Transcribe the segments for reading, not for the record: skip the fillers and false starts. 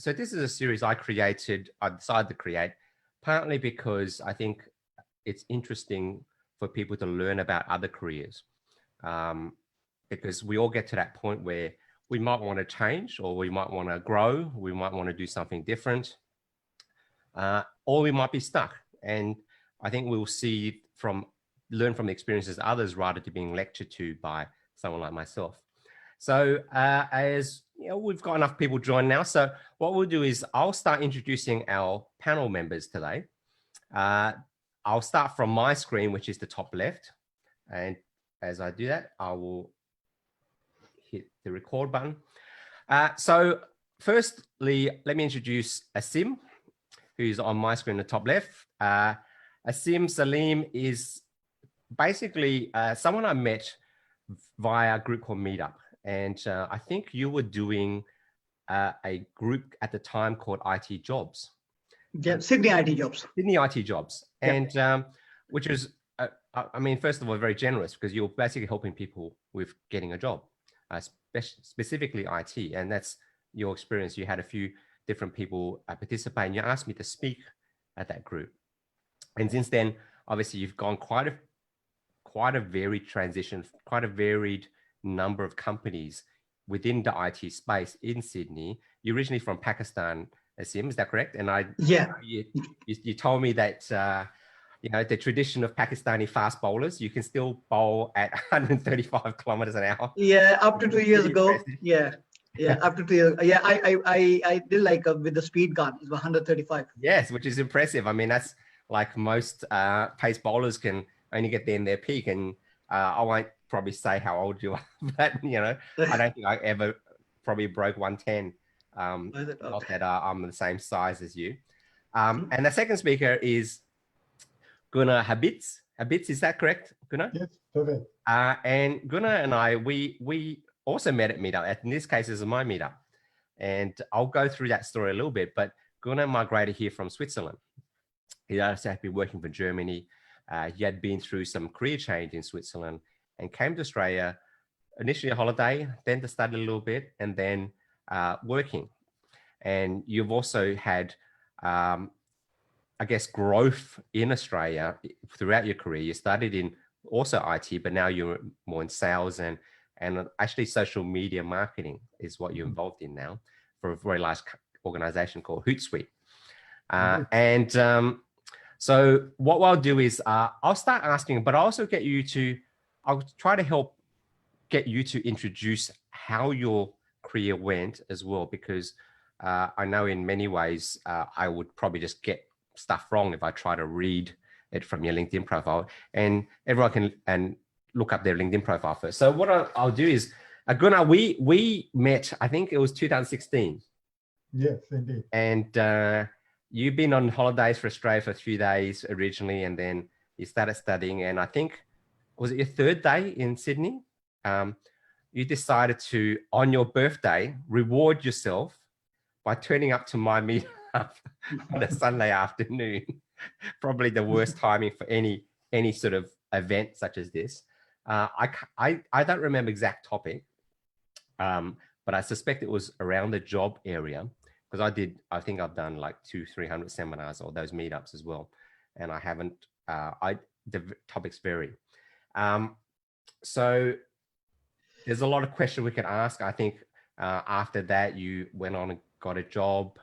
so this is a series I decided to create, partly because I think it's interesting for people to learn about other careers. Because we all get to that point where we might want to change, or we might want to grow, we might want to do something different, or we might be stuck. And I think we'll learn from the experiences of others rather than being lectured to by someone like myself. So as you know, we've got enough people join now. So what we'll do is I'll start introducing our panel members today. I'll start from my screen, which is the top left. And as I do that, I will hit the record button. So firstly, let me introduce Asim, who's on my screen, the top left. Asim Saleem is basically someone I met via a group called Meetup. And I think you were doing a group at the time called IT Jobs. Yeah, Sydney IT Jobs. Sydney IT Jobs. And yeah. Which is, I mean, first of all, very generous, because you're basically helping people with getting a job, specifically IT. And that's your experience. You had a few different people participate, and you asked me to speak at that group. And since then, obviously, you've gone quite a varied transition, quite a varied number of companies within the IT space in Sydney. You're originally from Pakistan, Asim, is that correct? And you told me that you know, the tradition of Pakistani fast bowlers, you can still bowl at 135 kilometers an hour. Yeah, up to 2 years ago. Yeah, up to 2 years. Yeah, I did like with the speed gun, it was 135. Yes, which is impressive. I mean, that's like most pace bowlers can only get there in their peak. And I won't probably say how old you are, but you know, I don't think I ever probably broke 110. Not that I'm the same size as you. And the second speaker is Gunnar Habitz. Habitz, is that correct, Gunnar? Yes, perfect. And Gunnar and I, we also met at Meetup. In this case, this is my Meetup. And I'll go through that story a little bit, but Gunnar migrated here from Switzerland. He also had been working for Germany. He had been through some career change in Switzerland and came to Australia, initially a holiday, then to study a little bit, and then working. And you've also had, I guess, growth in Australia throughout your career. You started in also IT, but now you're more in sales and actually social media marketing is what you're involved in now for a very large organization called Hootsuite. So what I'll do is I'll start asking, but I'll also I'll try to help get you to introduce how your career went as well, because I know in many ways I would probably just get stuff wrong if I try to read it from your LinkedIn profile, and everyone can look up their LinkedIn profile first. So what I'll do is, Gunnar, we met, I think it was 2016. Yes, indeed. And you've been on holidays for Australia for a few days originally, and then you started studying. And I think, was it your third day in Sydney? You decided to, on your birthday, reward yourself by turning up to my meetup on a Sunday afternoon. Probably the worst timing for any sort of event such as this. I don't remember exact topic, but I suspect it was around the job area, because I think I've done like 200-300 seminars or those meetups as well, and I haven't. The topics vary. So there's a lot of questions we can ask. I think after that you went on and got a job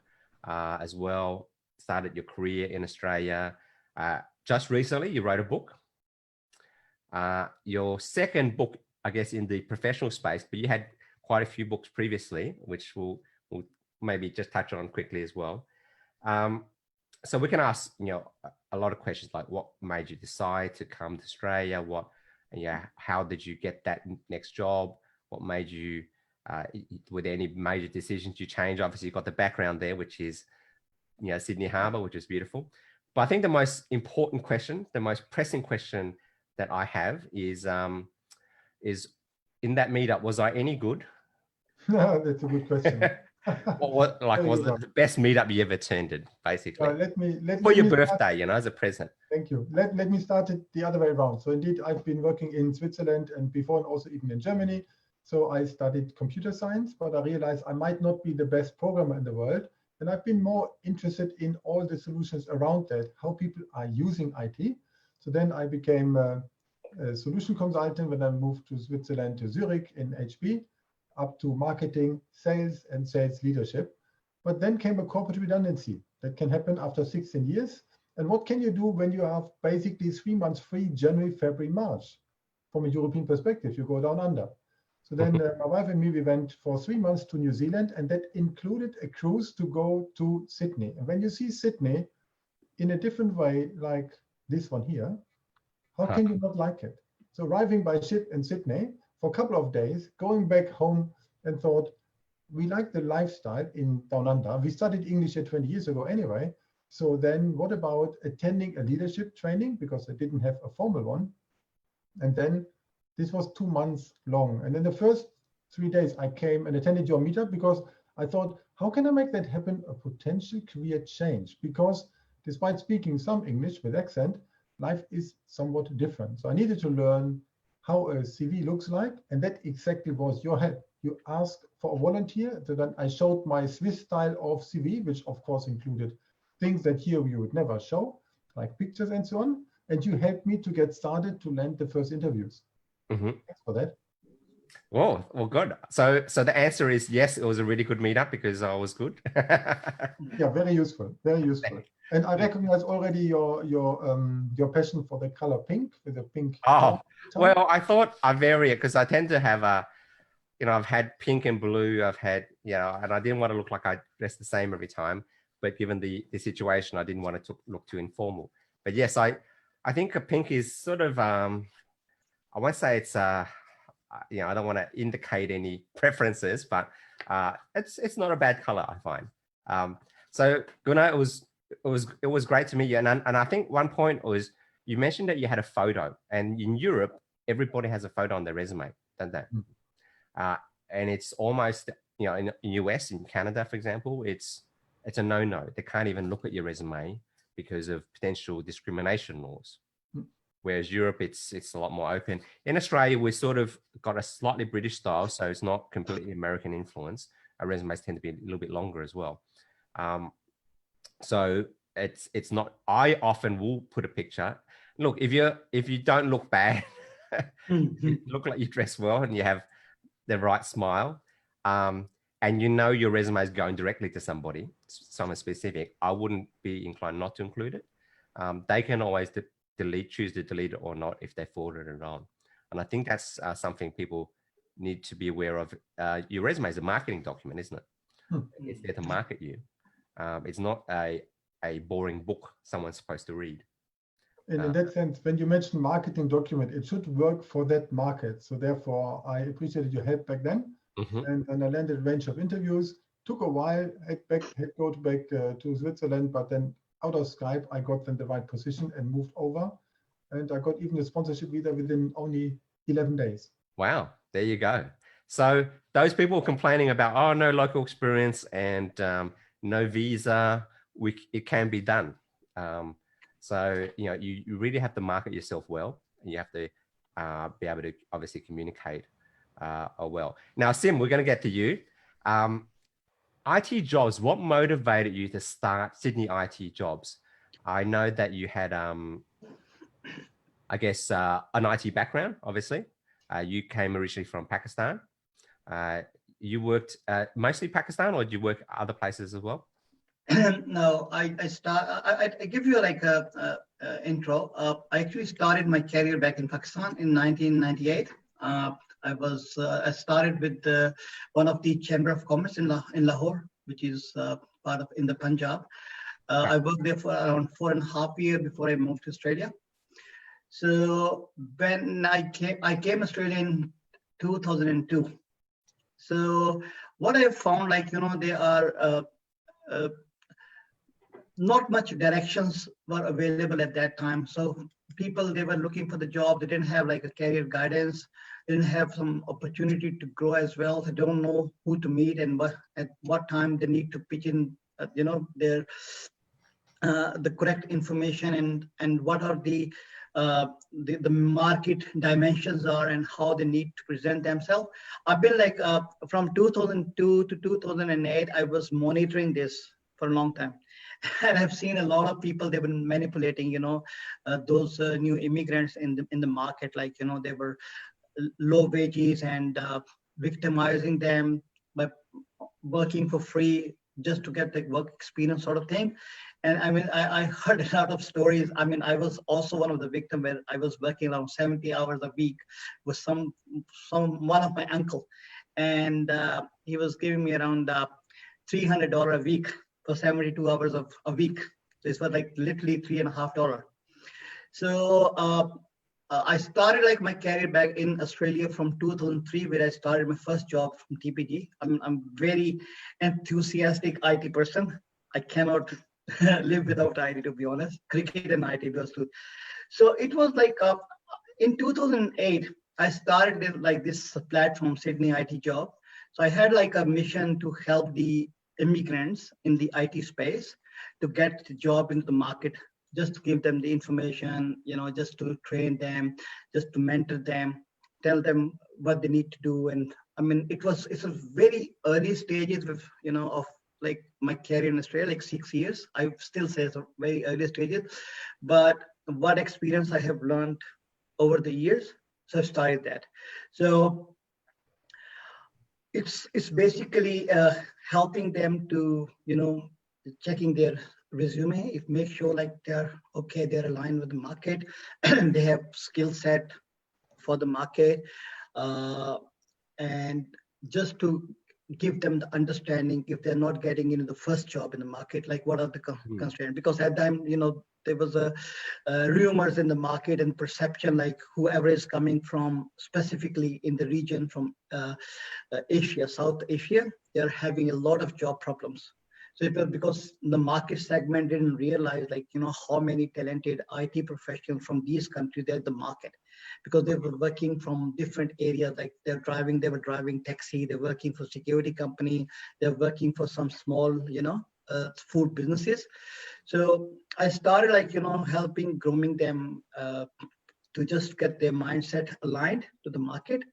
as well, started your career in Australia. Just recently, you wrote a book. Your second book, I guess, in the professional space, but you had quite a few books previously, which we'll maybe just touch on quickly as well. So we can ask, a lot of questions like, what made you decide to come to Australia? How did you get that next job? What made you, were there any major decisions you changed? Obviously, you've got the background there, which is, Sydney Harbour, which is beautiful. But I think the most important question, the most pressing question that I have is in that meetup, was I any good? No, that's a good question. Was it the best meetup you ever attended, basically? For your birthday, as a present. Thank you. Let me start it the other way around. So indeed, I've been working in Switzerland and before, and also even in Germany. So I studied computer science, but I realized I might not be the best programmer in the world. And I've been more interested in all the solutions around that, how people are using IT. So then I became a solution consultant when I moved to Switzerland, to Zurich in HB, up to marketing, sales, and sales leadership. But then came a corporate redundancy that can happen after 16 years. And what can you do when you have basically 3 months free, January, February, March? From a European perspective, you go down under. So then my wife and me, we went for 3 months to New Zealand, and that included a cruise to go to Sydney. And when you see Sydney in a different way, like this one here, how can you not like it? So arriving by ship in Sydney for a couple of days, going back home and thought, we like the lifestyle in Down Under. We studied English 20 years ago anyway. So then what about attending a leadership training? Because I didn't have a formal one. And then this was 2 months long. And then the first 3 days I came and attended your meetup because I thought, how can I make that happen? A potential career change. Because despite speaking some English with accent, life is somewhat different. So I needed to learn how a CV looks like. And that exactly was your help. You asked for a volunteer. So then I showed my Swiss style of CV, which of course included things that here you would never show, like pictures and so on. And you helped me to get started to land the first interviews. Thanks for that. Well, good. So the answer is yes, it was a really good meetup because I was good. Yeah, very useful, very useful. And I recognize already your passion for the color pink with the pink. Oh, well, I thought I vary it because I tend to have I've had pink and blue. I've had, and I didn't want to look like I dressed the same every time. But given the situation, I didn't want it to look too informal. But yes, I think a pink is sort of, I won't say it's, I don't want to indicate any preferences, but it's not a bad color, I find. So Gunnar, it was great to meet you. And I think one point was, you mentioned that you had a photo, and in Europe, everybody has a photo on their resume, don't they? And it's almost, in US, in Canada, for example, it's a no-no. They can't even look at your resume because of potential discrimination laws. Whereas Europe, it's a lot more open. In Australia, we sort of got a slightly British style, so it's not completely American influence. Our resumes tend to be a little bit longer as well. So it's not. I often will put a picture. Look, if you don't look bad, you look like you dress well and you have the right smile, and your resume is going directly to someone specific, I wouldn't be inclined not to include it. They can always choose to delete it or not if they forwarded it on. And I think that's something people need to be aware of. Your resume is a marketing document, isn't it? It's there to market you. It's not a boring book someone's supposed to read. And in that sense, when you mention marketing document, it should work for that market. So therefore, I appreciated your help back then. And then I landed a range of interviews. Took a while, had to go back to Switzerland, but then out of Skype, I got then the right position and moved over. And I got even a sponsorship visa within only 11 days. Wow, there you go. So those people complaining about, oh, no local experience and no visa, it can be done. So, you really have to market yourself well. And you have to be able to obviously communicate well. Now, Sim, we're going to get to you. IT jobs, what motivated you to start Sydney IT Jobs? I know that you had, I guess, an IT background, obviously. You came originally from Pakistan. You worked mostly Pakistan, or did you work other places as well? No, I give you like a intro. I actually started my career back in Pakistan in 1998. I started with one of the Chamber of Commerce in Lahore, which is part of in the Punjab. I worked there for around 4.5 years before I moved to Australia. So when I came Australia in 2002. So what I found, there are not much directions were available at that time. So people, they were looking for the job. They didn't have like a career guidance. They didn't have some opportunity to grow as well. They don't know who to meet and at what time they need to pitch in, their the correct information and what are the market dimensions are and how they need to present themselves. I've been from 2002 to 2008, I was monitoring this for a long time. And I've seen a lot of people, they've been manipulating, those new immigrants in the market, like, they were low wages and victimizing them by working for free just to get the work experience sort of thing. And I mean, I heard a lot of stories. I mean, I was also one of the victims where I was working around 70 hours a week with one of my uncle. And he was giving me around $300 a week for 72 hours of a week. So it was like literally $3.50. So I started like my career back in Australia from 2003, where I started my first job from TPG. I'm very enthusiastic IT person. I cannot live without IT, to be honest. Cricket and IT goes to. So it was like in 2008, I started like this platform, Sydney IT Job. So I had like a mission to help the immigrants in the IT space to get the job into the market, just to give them the information, just to train them, just to mentor them, tell them what they need to do. And I mean, it's a very early stages of like my career in Australia, like 6 years. I still say it's a very early stages, but what experience I have learned over the years, so I started that. So it's basically helping them to, checking their resume, if make sure like they're aligned with the market, they have skill set for the market, and just to give them the understanding if they're not getting into the first job in the market, like what are the constraints? Because at that time, there was a rumors in the market and perception, like whoever is coming from specifically in the region from Asia, South Asia, they're having a lot of job problems. So it was because the market segment didn't realize, like, how many talented IT professionals from these countries they're the market, because they were working from different areas. Like they were driving taxi, they're working for security company, they're working for some small, food businesses. So I started like, helping grooming them to just get their mindset aligned to the market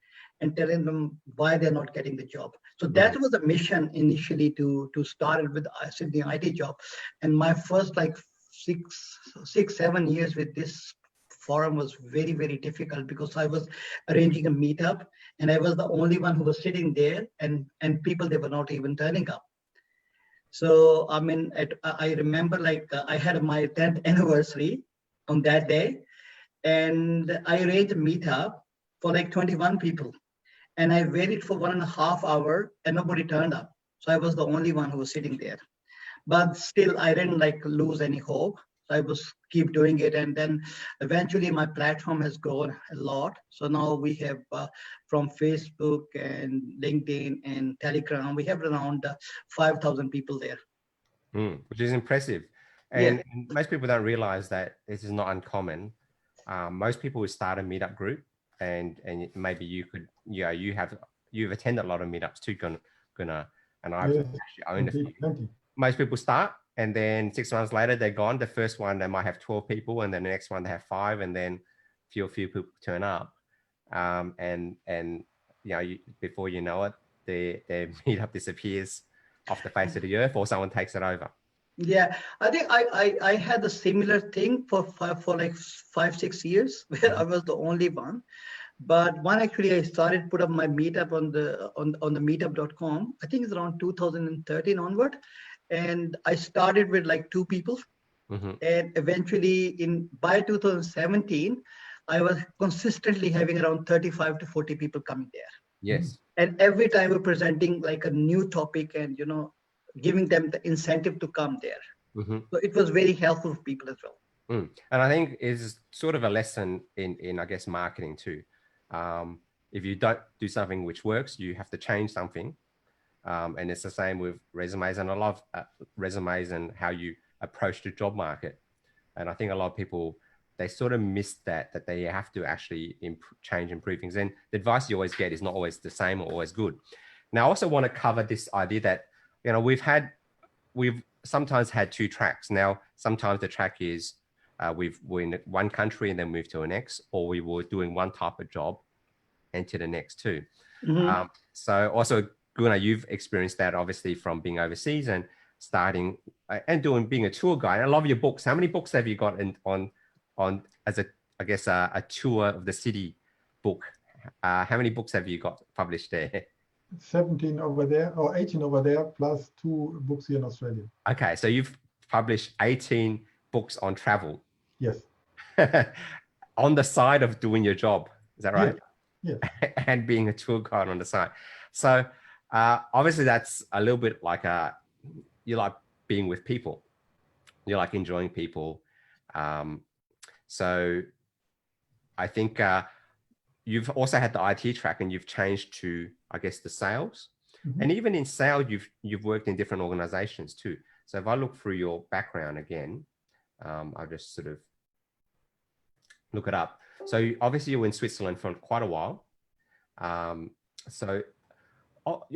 and telling them why they're not getting the job. So that was the mission initially to start with Sydney IT Job. And my first like 7 years with this forum was very, very difficult, because I was arranging a meetup and I was the only one who was sitting there, and people, they were not even turning up. So, I mean, I remember like I had my 10th anniversary on that day, and I arranged a meetup for like 21 people. And I waited for 1.5 hours and nobody turned up. So I was the only one who was sitting there. But still, I didn't like lose any hope. So I was keep doing it. And then eventually my platform has grown a lot. So now we have from Facebook and LinkedIn and Telegram, we have around 5,000 people there. Which is impressive. And most people don't realize that this is not uncommon. Most people would start a meetup group, and maybe you've attended a lot of meetups too, Gunnar, and I've actually owned a few. Most people start, and then 6 months later they're gone. The first one they might have 12 people, and then the next one they have 5, and then few people turn up, and before you know it, their meetup disappears off the face of the earth, or someone takes it over. Yeah, I think I had a similar thing for like 5-6 years where I was the only one. But one, actually, I started put up my meetup on the meetup.com. I think it's around 2013 onward, and I started with like 2 people, and eventually by 2017, I was consistently having around 35 to 40 people coming there. Yes. And every time we're presenting like a new topic and giving them the incentive to come there. So it was very helpful for people as well. And I think it's sort of a lesson in I guess marketing too. If you don't do something which works, you have to change something. And it's the same with resumes, and I love resumes and how you approach the job market. And I think a lot of people, they sort of miss that they have to actually improve things. And the advice you always get is not always the same or always good. Now, I also want to cover this idea that, we've sometimes had 2 tracks. Now, sometimes the track is we're in one country and then move to the next, or we were doing one type of job and to the next too. So also, Gunnar, you've experienced that obviously from being overseas, and starting and being a tour guide. I love your books. How many books have you got on as a tour of the city book? How many books have you got published there? 17 over there, or 18 over there, plus 2 books here in Australia. Okay, so you've published 18 books on travel. Yes. On the side of doing your job, is that right? Yes. And being a tour guide on the side. So obviously that's a little bit like you like being with people. You like enjoying people. So I think you've also had the IT track, and you've changed to, I guess, the sales. Mm-hmm. And even in sales, you've worked in different organizations too. So if I look through your background again, I'll just sort of look it up. So obviously you were in Switzerland for quite a while. So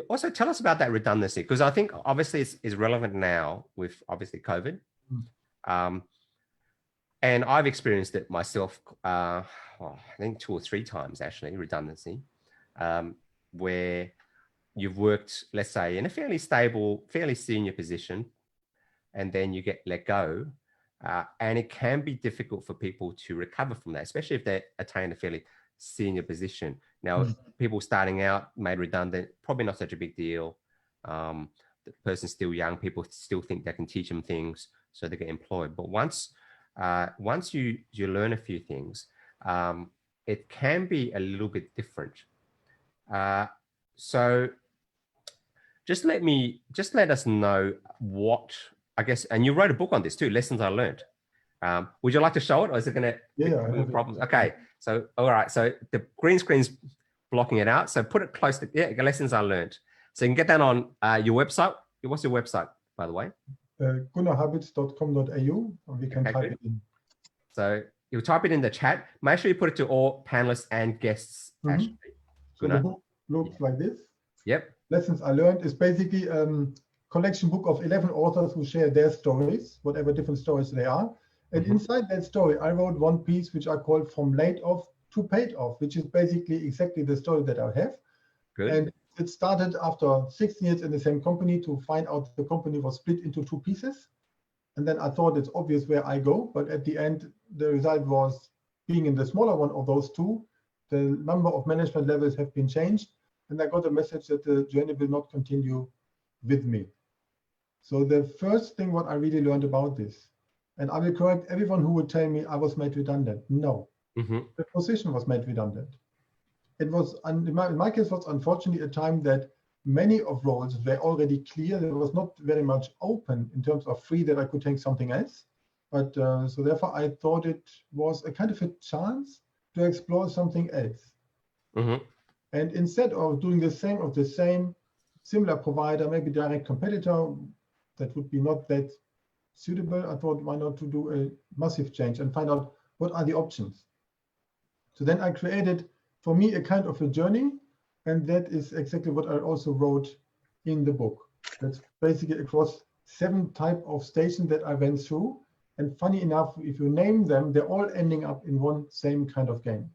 also tell us about that redundancy, because I think obviously it's relevant now with obviously COVID. And I've experienced it myself, I think 2 or 3 times actually, redundancy, where you've worked, let's say, in a fairly stable, fairly senior position, and then you get let go. And it can be difficult for people to recover from that, especially if they attain a fairly senior position. Now, people starting out made redundant, probably not such a big deal. The person's still young, people still think they can teach them things, so they get employed. But once you learn a few things, it can be a little bit different. So just let us know what, I guess, and you wrote a book on this too, Lessons I Learned. Would you like to show it, or is it going to be problems? Okay, so all right, so the green screen's blocking it out, so put it close to, Lessons I Learned. So you can get that on your website. What's your website, by the way? GunnarHabitz.com.au, or we can type it in. So you'll type it in the chat. Make sure you put it to all panelists and guests, actually. So the book looks like this. Yep. Lessons I Learned is basically collection book of 11 authors who share their stories, whatever different stories they are. And inside that story, I wrote one piece which I called From Laid Off to Paid Off, which is basically exactly the story that I have. Good. And it started after 16 years in the same company to find out the company was split into 2 pieces. And then I thought it's obvious where I go. But at the end, the result was being in the smaller one of those 2, the number of management levels have been changed. And I got a message that the journey will not continue with me. So the first thing what I really learned about this, and I will correct everyone who would tell me I was made redundant. No, the position was made redundant. It was, in my case, was unfortunately a time that many of roles were already clear. There was not very much open in terms of free that I could take something else. But so therefore I thought it was a kind of a chance to explore something else. And instead of doing the same similar provider, maybe direct competitor, that would be not that suitable, I thought, why not to do a massive change and find out what are the options. So then I created, for me, a kind of a journey, and that is exactly what I also wrote in the book. That's basically across 7 types of stations that I went through. And funny enough, if you name them, they're all ending up in one same kind of game.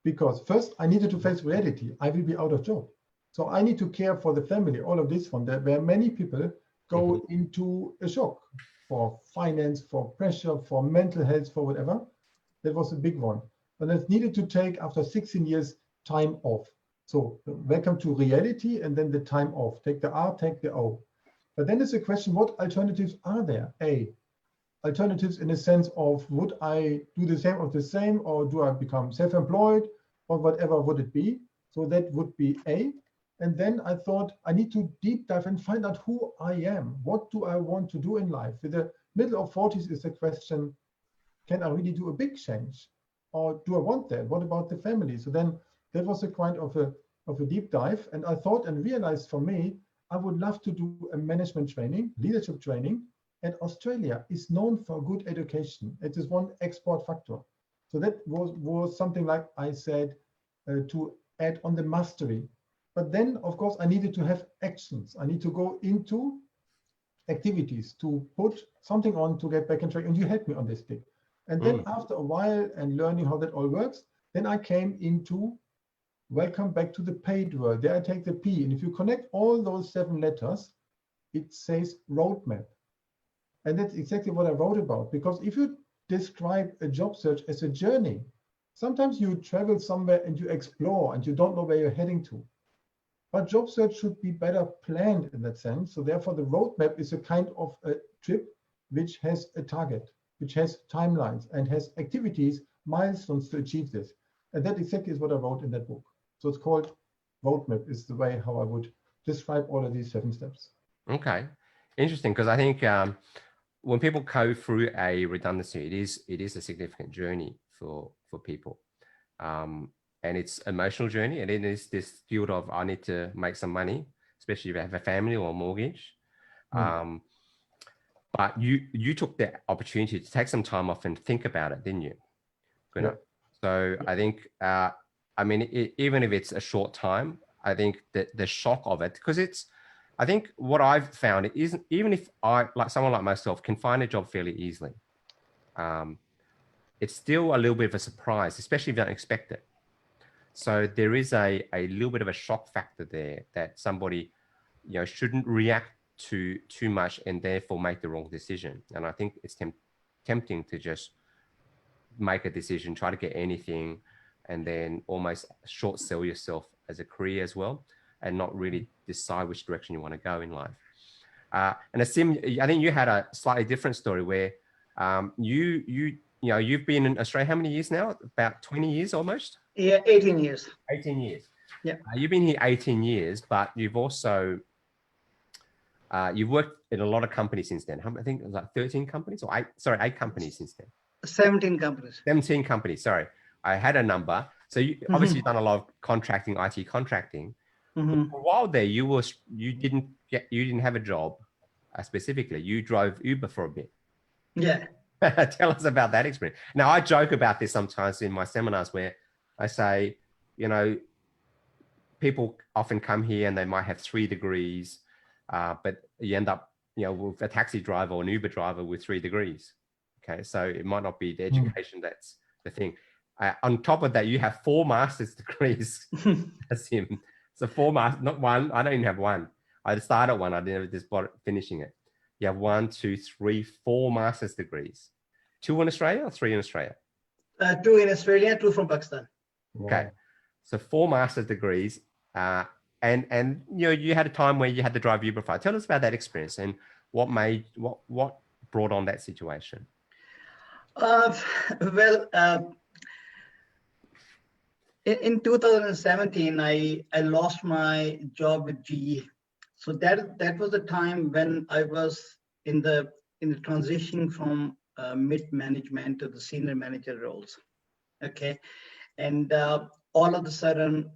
Because first, I needed to face reality. I will be out of job. So I need to care for the family, all of this one, where many people go into a shock for finance, for pressure, for mental health, for whatever. That was a big one. And it needed to take, after 16 years, time off. So welcome to reality, and then the time off. Take the R, take the O. But then it's a question, what alternatives are there? Alternatives in the sense of, would I do the same of the same, or do I become self-employed, or whatever would it be? So that would be A. And then I thought I need to deep dive and find out who I am. What do I want to do in life? With the middle of 40s is the question, can I really do a big change? Or do I want that? What about the family? So then that was a kind of a deep dive. And I thought and realized, for me, I would love to do a management training, leadership training. And Australia is known for good education. It is one export factor. So that was something like I said, to add on the mastery. But then, of course, I needed to have actions. I need to go into activities to put something on to get back in track. And you helped me on this thing. And then after a while and learning how that all works, then I came into welcome back to the paid world. There I take the P. And if you connect all those 7 letters, it says roadmap. And that's exactly what I wrote about, because if you describe a job search as a journey, sometimes you travel somewhere and you explore and you don't know where you're heading to. But job search should be better planned in that sense. So therefore, the roadmap is a kind of a trip which has a target, which has timelines and has activities, milestones to achieve this. And that exactly is what I wrote in that book. So it's called roadmap, is the way how I would describe all of these 7 steps. Okay, interesting, because I think when people go through a redundancy, it is a significant journey for people, and it's emotional journey, and it is this field of I need to make some money, especially if you have a family or a mortgage. But you took the opportunity to take some time off and think about it, didn't you, Gunnar? Yeah. So I think, I mean, even if it's a short time, I think that the shock of it, because I think what I've found is even if someone like myself can find a job fairly easily, it's still a little bit of a surprise, especially if you don't expect it. So there is a little bit of a shock factor there that somebody, shouldn't react to too much and therefore make the wrong decision. And I think it's tempting to just make a decision, try to get anything, and then almost short sell yourself as a career as well, and not really decide which direction you want to go in life. And Asim, I think you had a slightly different story where you've been in Australia how many years now? About 20 years almost? Yeah, 18 years. 18 years. Yeah. You've been here 18 years, but you've also, you've worked in a lot of companies since then. I think it was like 13 companies or 8 companies since then. 17 companies. 17 companies, sorry. I had a number. So you obviously you've done a lot of contracting, IT contracting. For a while there, you didn't have a job specifically. You drove Uber for a bit. Yeah. Tell us about that experience. Now, I joke about this sometimes in my seminars where I say, people often come here and they might have 3 degrees, but you end up, with a taxi driver or an Uber driver with 3 degrees. Okay, so it might not be the education that's the thing. On top of that, you have 4 master's degrees. That's him. So 4 masters, not one. I don't even have one. I started one. I didn't just bother finishing it. You have 1, 2, 3, 4 master's degrees. 2 in Australia or 3 in Australia? 2 in Australia, 2 from Pakistan. Okay, so 4 master's degrees, and you had a time where you had to drive Uber. Tell us about that experience and what brought on that situation. In 2017, I lost my job with GE. So that was the time when I was in the transition from mid-management to the senior manager roles. Okay, and all of a sudden,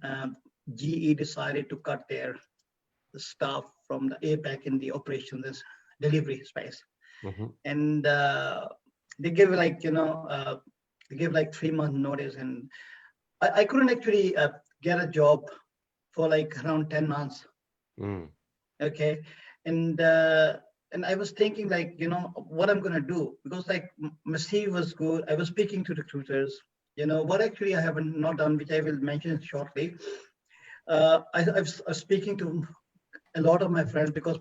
GE decided to cut their staff from the APAC in the operations delivery space, and they give like 3-month notice, and I couldn't actually get a job for like around 10 months. Okay, and I was thinking like, what I'm gonna do, because like my CV was good. I was speaking to recruiters. What actually I haven't not done, which I will mention shortly. I was speaking to a lot of my friends because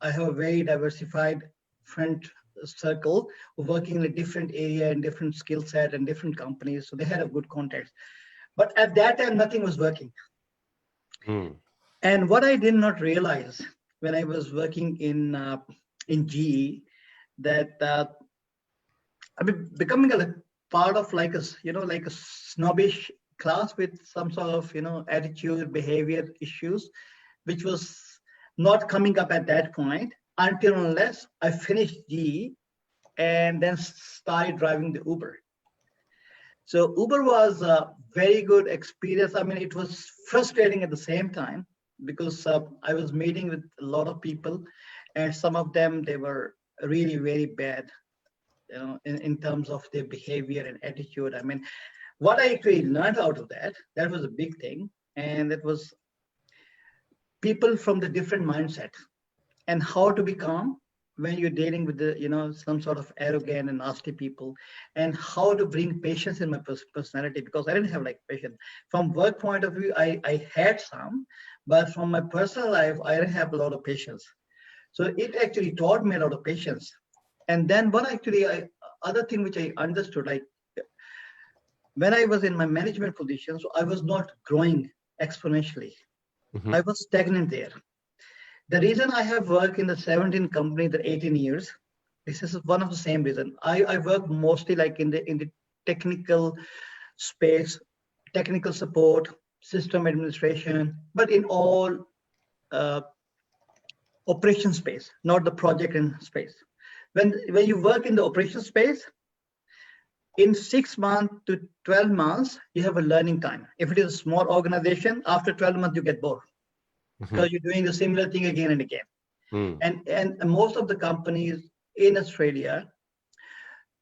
I have a very diversified friend circle working in a different area and different skill set and different companies. So they had a good context. But at that time, nothing was working. And what I did not realize when I was working in GE, that I mean, becoming a part of like a snobbish class with some sort of attitude, behavior issues, which was not coming up at that point until unless I finished GE and then started driving the Uber. So Uber was a very good experience. I mean, it was frustrating at the same time because I was meeting with a lot of people, and some of them, they were really very bad, in terms of their behavior and attitude. I mean, what I actually learned out of that was a big thing, and it was people from the different mindset and how to be calm when you're dealing with the some sort of arrogant and nasty people, and how to bring patience in my personality, because I didn't have like patience. From work point of view, I had some, but from my personal life, I didn't have a lot of patience. So it actually taught me a lot of patience. And then other thing which I understood, like when I was in my management position, so I was not growing exponentially. I was stagnant there. The reason I have worked in the 17 company, the 18 years, this is one of the same reason. I work mostly like in the technical space, technical support, system administration, but in all operation space, not the project in space. When you work in the operation space, in 6 months to 12 months, you have a learning time. If it is a small organization, after 12 months, you get bored because you're doing the similar thing again and again. And most of the companies in Australia,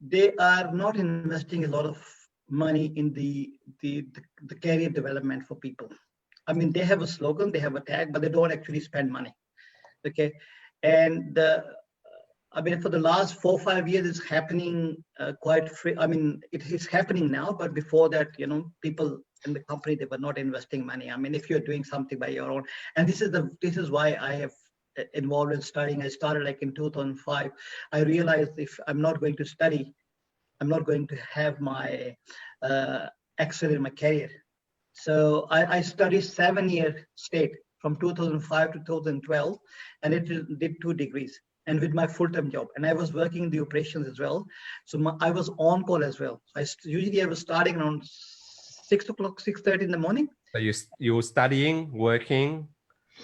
they are not investing a lot of money in the career development for people. I mean, they have a slogan, they have a tag, but they don't actually spend money. Okay. And I mean, for the last 4 or 5 years, it's happening quite free. I mean, it is happening now, but before that, people in the company, they were not investing money. I mean, if you're doing something by your own, and this is why I have involved in studying. I started like in 2005. I realized if I'm not going to study, I'm not going to have my excel in my career. So I studied 7-year state from 2005 to 2012, and it did 2 degrees. And with my full-time job, and I was working in the operations as well. So I was on call as well. Usually I was starting around 6 o'clock, 6:30 in the morning. So you were studying, working,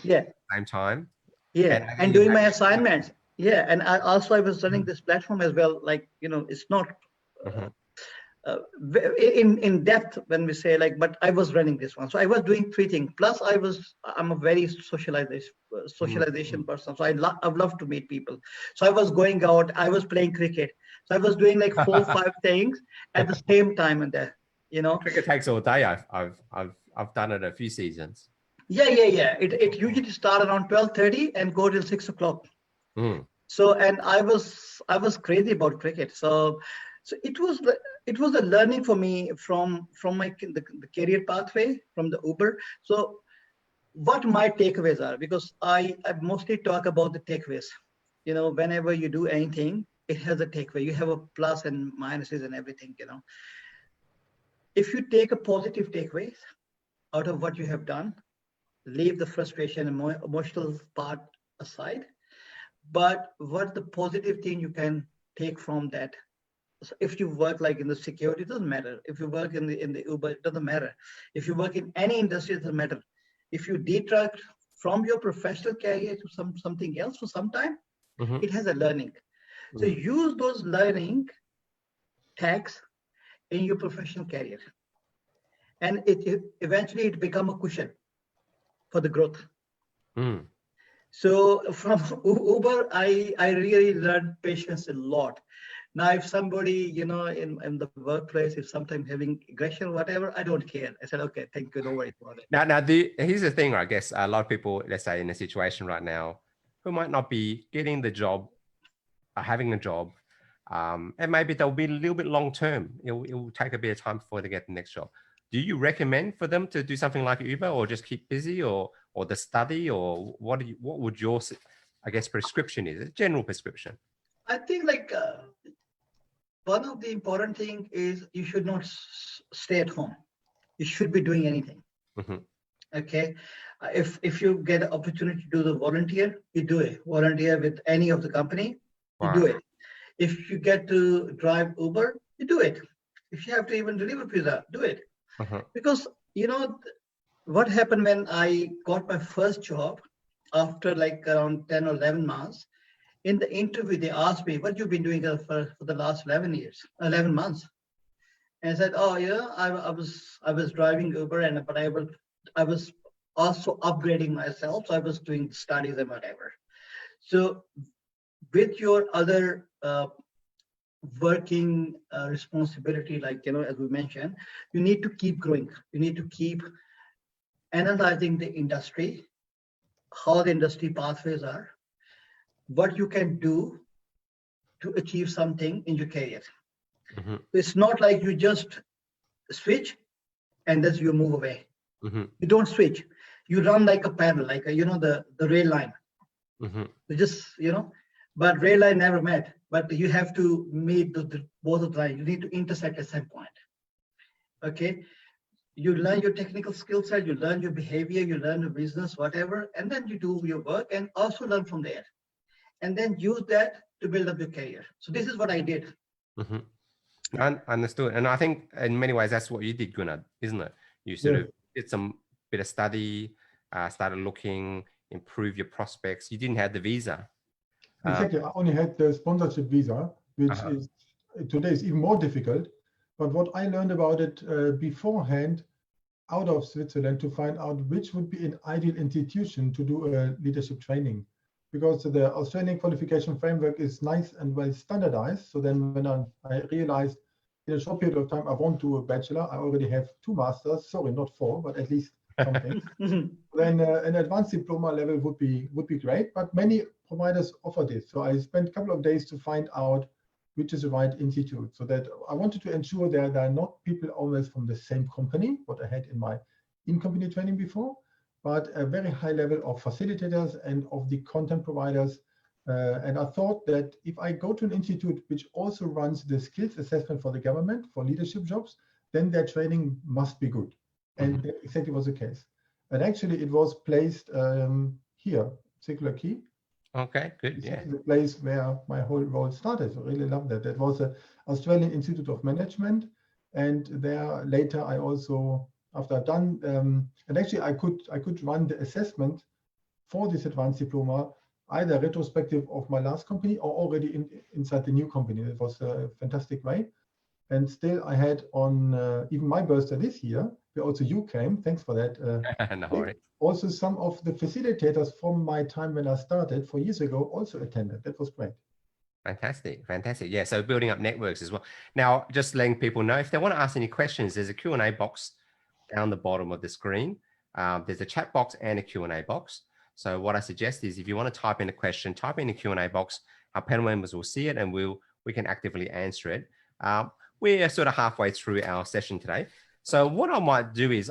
yeah, same time. Yeah, and doing my assignments. Yeah, and I was running this platform as well. Like it's not in depth when we say like, but I was running this one. So I was doing 3 things. Plus, I'm a very socialization person. So I love to meet people. So I was going out. I was playing cricket. So I was doing like 4 or 5 things at the same time, and there, Cricket takes all day. I've done it a few seasons. Yeah. It usually start around 12:30 and go till 6 o'clock. So, and I was crazy about cricket. So it was a learning for me from the career pathway from the Uber. So what my takeaways are, because I mostly talk about the takeaways. Whenever you do anything, it has a takeaway. You have a plus and minuses and everything. If you take a positive takeaway out of what you have done, leave the frustration and emotional part aside. But what the positive thing you can take from that? So if you work like in the security, it doesn't matter. If you work in the Uber, it doesn't matter. If you work in any industry, it doesn't matter. If you detract from your professional career to something else for some time, it has a learning. So use those learning tags in your professional career, and eventually it become a cushion for the growth. So from Uber, I really learned patience a lot. Now, if somebody, in the workplace, if sometimes having aggression or whatever, I don't care. I said, okay, thank you, don't worry about it. Now, here's the thing, I guess a lot of people, let's say in a situation right now, who might not be getting the job, having a job, and maybe they'll be a little bit long-term. It will take a bit of time before they get the next job. Do you recommend for them to do something like Uber, or just keep busy, or the study, or what would your, I guess, prescription is? A general prescription. I think like one of the important thing is you should not stay at home. You should be doing anything. Okay. If you get an opportunity to do the volunteer, you do it. Volunteer with any of the company, you do it. If you get to drive Uber, you do it. If you have to even deliver pizza, do it. Because what happened when I got my first job after like around 10 or 11 months, in the interview, they asked me, what you've been doing for the last 11 months. And I said, oh yeah, I was driving Uber, but I was also upgrading myself. So I was doing studies and whatever. So with your other working responsibility, like, as we mentioned, you need to keep growing. You need to keep analyzing the industry, how the industry pathways are, what you can do to achieve something in your career. It's not like you just switch and then you move away. You don't switch. You run like a parallel, like the rail line. You just, but rail line never met. But you have to meet both of them. You need to intersect at some point. Okay. You learn your technical skill set, you learn your behavior, you learn your business, whatever, and then you do your work and also learn from there. And then use that to build up your career. So this is what I did. I understood. And I think in many ways, that's what you did, Gunnar, isn't it? You sort of did some bit of study, started looking, improve your prospects. You didn't have the visa. Exactly. I only had the sponsorship visa, which is today is even more difficult. But what I learned about it beforehand, out of Switzerland, to find out which would be an ideal institution to do a leadership training, because the Australian qualification framework is nice and well standardized. So then when I realized in a short period of time, I won't do a bachelor, I already have 2 masters, sorry, not 4, but at least something. Then an advanced diploma level would be great, but many providers offer this. So I spent a couple of days to find out which is the right institute, so that I wanted to ensure that there are not people always from the same company, what I had in my in-company training before, but a very high level of facilitators and of the content providers. And I thought that if I go to an institute which also runs the skills assessment for the government for leadership jobs, then their training must be good. And that exactly was the case. And actually it was placed here, Circular Quay. Okay, good. This Yeah. is the place where my whole role started. So I really love that. That was the Australian Institute of Management. And there later I also, after I've done, and actually I could run the assessment for this advanced diploma, either retrospective of my last company or already inside the new company. It was a fantastic way. And still I had on even my birthday this year, where also you came, thanks for that. No worries. Also some of the facilitators from my time when I started 4 years ago also attended. That was great. Fantastic, fantastic. Yeah, so building up networks as well. Now, just letting people know, if they want to ask any questions, there's a Q&A box down the bottom of the screen. There's a chat box and a Q&A box. So what I suggest is if you want to type in a question, type in the Q&A box. Our panel members will see it and we can actively answer it. We're sort of halfway through our session today. So what I might do is,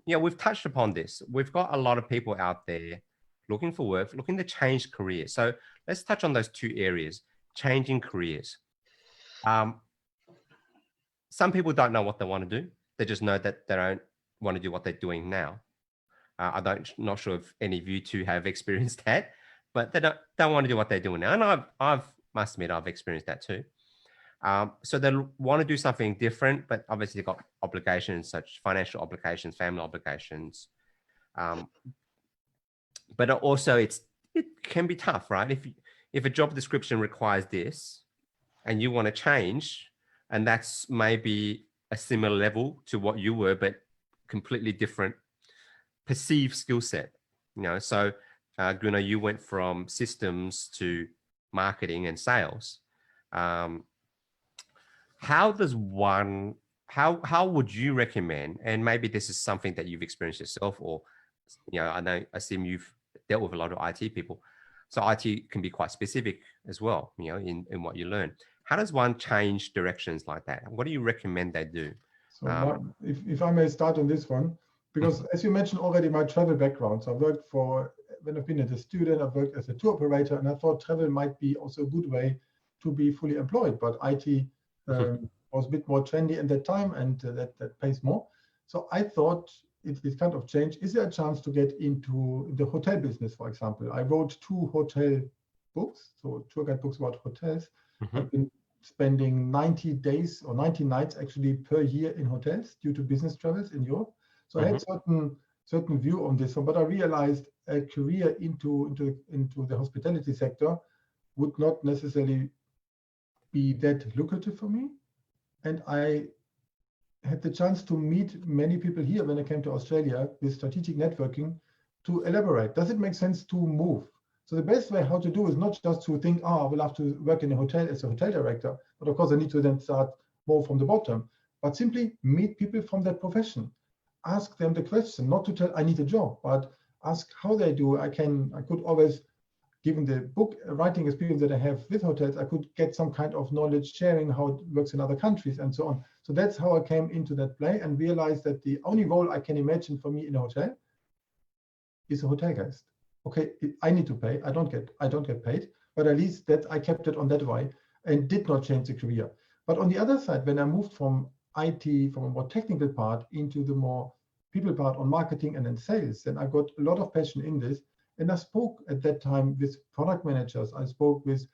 we've touched upon this. We've got a lot of people out there looking for work, looking to change careers. So let's touch on those 2 areas, changing careers. Some people don't know what they want to do. They just know that they don't want to do what they're doing now. Not sure if any of you 2 have experienced that, but they don't want to do what they're doing now. And I've must admit, I've experienced that too. So they want to do something different, but obviously they've got obligations, such financial obligations, family obligations. But also it can be tough, right? If a job description requires this and you want to change, and that's maybe a similar level to what you were, but completely different perceived skill set, so Gunnar, you went from systems to marketing and sales. How would you recommend, and maybe this is something that you've experienced yourself, or, I assume you've dealt with a lot of IT people. So IT can be quite specific as well, in what you learn. How does one change directions like that? What do you recommend they do? So if I may start on this one, because as you mentioned already, my travel background. So I worked when I've been as a student, I've worked as a tour operator, and I thought travel might be also a good way to be fully employed, but IT was a bit more trendy at that time, and that pays more. So I thought it's kind of changed. Is there a chance to get into the hotel business, for example? I wrote 2 hotel books, so tour guide books about hotels. I've been spending 90 days or 90 nights actually per year in hotels due to business travels in Europe. So I had certain view on this one, but I realized a career into the hospitality sector would not necessarily be that lucrative for me. And I had the chance to meet many people here when I came to Australia with strategic networking to elaborate. Does it make sense to move? So the best way how to do is not just to think, I will have to work in a hotel as a hotel director, but of course I need to then start more from the bottom, but simply meet people from that profession. Ask them the question, not to tell I need a job, but ask how they do. I could always, given the book writing experience that I have with hotels, I could get some kind of knowledge sharing how it works in other countries and so on. So that's how I came into that play and realized that the only role I can imagine for me in a hotel is a hotel guest. okay, I need to pay. I don't get paid, but at least that I kept it on that way and did not change the career. But on the other side, when I moved from IT, from a more technical part into the more people part on marketing and then sales, then I got a lot of passion in this. And I spoke at that time with product managers. I spoke with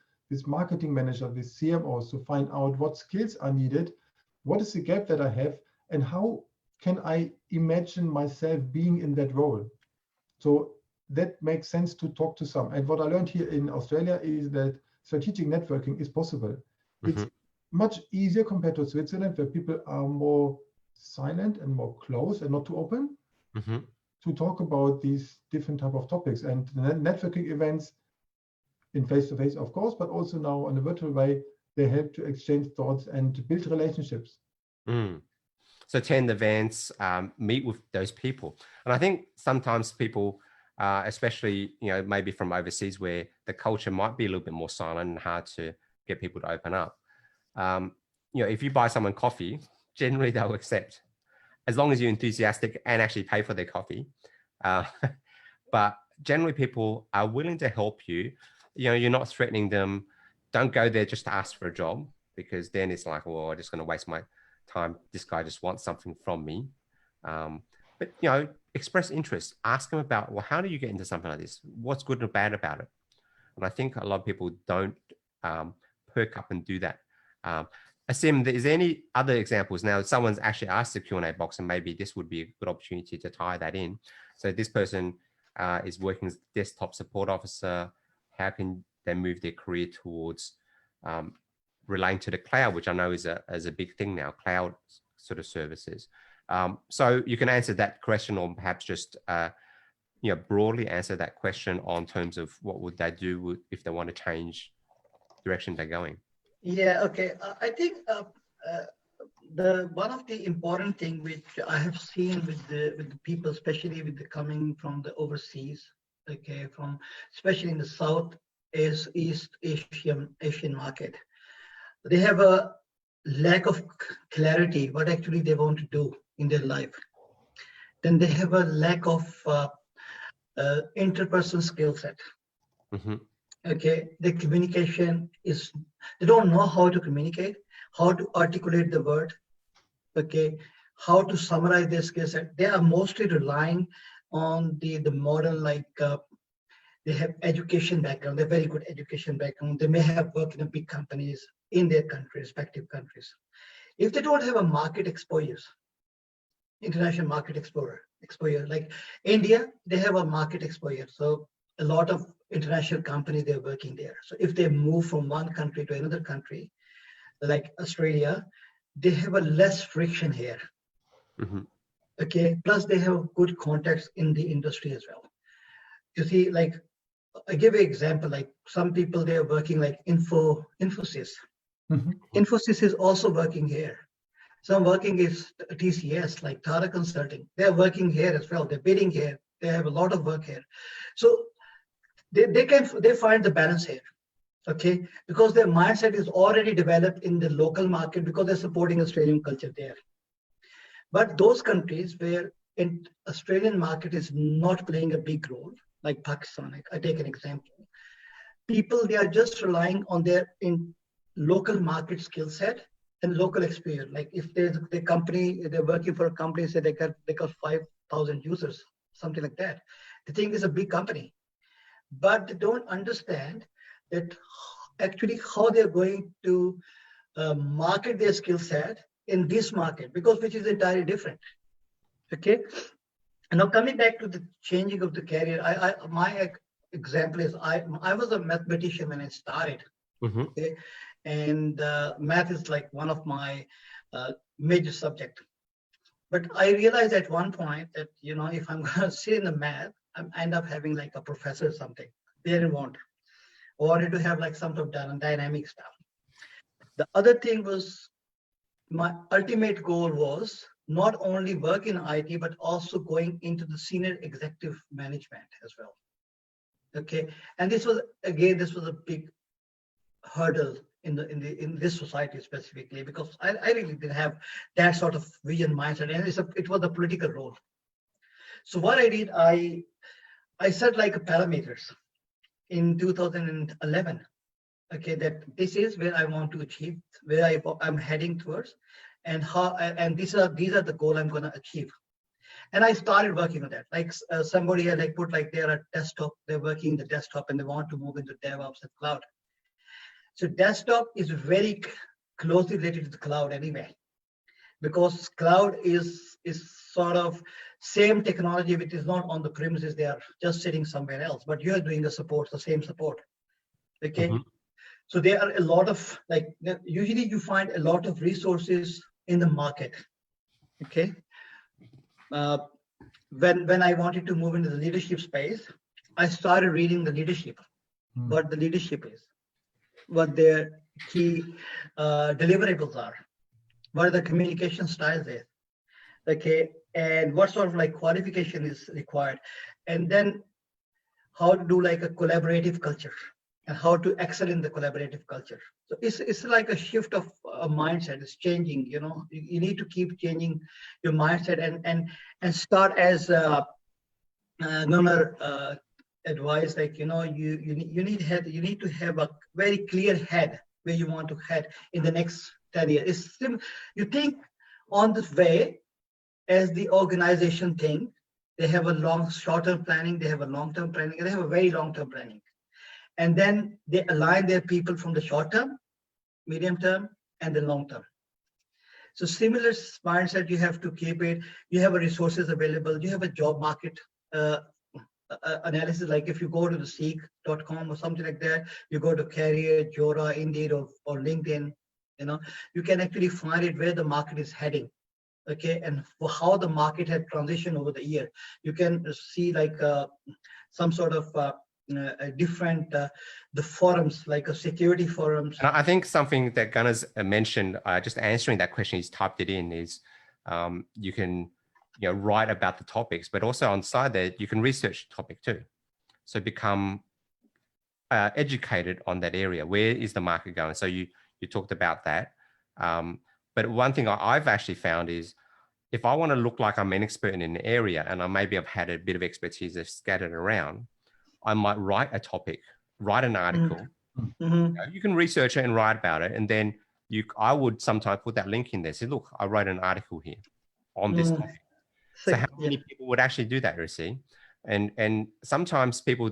marketing managers, with CMOs to find out what skills are needed, what is the gap that I have, and how can I imagine myself being in that role. So that makes sense to talk to some. And what I learned here in Australia is that strategic networking is possible. It's much easier compared to Switzerland, where people are more silent and more close and not too open to talk about these different type of topics. And the networking events in face-to-face, of course, but also now in a virtual way, they help to exchange thoughts and build relationships. So attend events, meet with those people. And I think sometimes people, especially, maybe from overseas where the culture might be a little bit more silent and hard to get people to open up. If you buy someone coffee, generally they'll accept, as long as you're enthusiastic and actually pay for their coffee. But generally people are willing to help you. You're not threatening them. Don't go there just to ask for a job, because then it's like, well, I'm just going to waste my time. This guy just wants something from me. But express interest. Ask them about, well, how do you get into something like this? What's good and bad about it? And I think a lot of people don't perk up and do that. Asim, is there any other examples? Now, someone's actually asked the Q&A box, and maybe this would be a good opportunity to tie that in. So this person is working as desktop support officer. How can they move their career towards relating to the cloud, which I know is a big thing now, cloud sort of services. So you can answer that question, or perhaps just broadly answer that question on terms of what would they do if they want to change direction they're going. Yeah, okay. I think one of the important thing which I have seen with the people, especially with the coming from the overseas, okay, from especially in the South East Asian market, they have a lack of clarity what actually they want to do in their life. Then they have a lack of interpersonal skill set. Okay, the communication is, they don't know how to communicate, how to articulate the word, okay, how to summarize their skill set. They are mostly relying on the model, like they have education background, they're very good education background. They may have worked in big companies in their country, respective countries. If they don't have a market exposure, international market exposure, like India, they have a market exposure. So a lot of international companies, they're working there. So if they move from one country to another country, like Australia, they have a less friction here. Okay, plus they have good contacts in the industry as well. You see, like, I give you an example, like some people, they are working like Infosys. Infosys is also working here. Some working is TCS, like Tata Consulting. They're working here as well. They're bidding here. They have a lot of work here. So they find the balance here, okay? Because their mindset is already developed in the local market because they're supporting Australian culture there. But those countries where in Australian market is not playing a big role, like Pakistan, I take an example. People, they are just relying on their local market skill set and local experience. Like if there's the company, they're working for a company, say they got 5,000 users, something like that. They think it's a big company, but they don't understand that actually how they're going to market their skill set in this market, because which is entirely different. Okay. And now coming back to the changing of the career, my example is I was a mathematician when I started. Okay? And math is like one of my major subject. But I realized at one point that, if I'm going to sit in the math, I end up having like a professor or something. They didn't want. I wanted to have like some sort of dynamic stuff. The other thing was, my ultimate goal was not only work in IT, but also going into the senior executive management as well. Okay. And this was a big hurdle in this society specifically, because I really didn't have that sort of vision mindset, and it was a political role. So what I did, I I set like parameters in 2011. Okay, that this is where I want to achieve, where I'm heading towards, and these are the goal I'm going to achieve. And I started working on that. Like somebody had like put like they're a desktop, they're working the desktop and they want to move into DevOps and cloud. So desktop is very closely related to the cloud anyway, because cloud is sort of same technology which is not on the premises, they are just sitting somewhere else, but you're doing the same support. Okay. Mm-hmm. So there are a lot of like, usually you find a lot of resources in the market. Okay. When I wanted to move into the leadership space, I started reading the leadership, what the leadership is, what their key deliverables are, what are the communication styles is, okay, and what sort of like qualification is required, and then how to do like a collaborative culture and how to excel in the collaborative culture. So it's like a shift of a mindset. It's changing, you know. You need to keep changing your mindset and start as Gunnar advised, like, you know, you need to have a very clear head where you want to head in the next 10 years. You think on this way as the organization thing. They have a short-term planning, they have a long-term planning, and they have a very long-term planning. And then they align their people from the short term, medium term, and the long term. So similar mindset, you have to keep it. You have resources available. You have a job market analysis. Like if you go to the seek.com or something like that, you go to Career, Jora, Indeed, or LinkedIn, you know, you can actually find it where the market is heading. Okay, and for how the market had transitioned over the year. You can see like some sort of different the forums, like a security forums. And I think something that Gunnar's mentioned, just answering that question, he's typed it in, is you can write about the topics, but also on the side there you can research the topic too. So become educated on that area. Where is the market going? So you talked about that. But one thing I've actually found is, if I want to look like I'm an expert in an area and maybe I've had a bit of expertise that's scattered around, I might write a topic, write an article. Mm-hmm. You can research it and write about it. And then I would sometimes put that link in there. Say, look, I wrote an article here on this topic. So how many people would actually do that, Risi? And sometimes people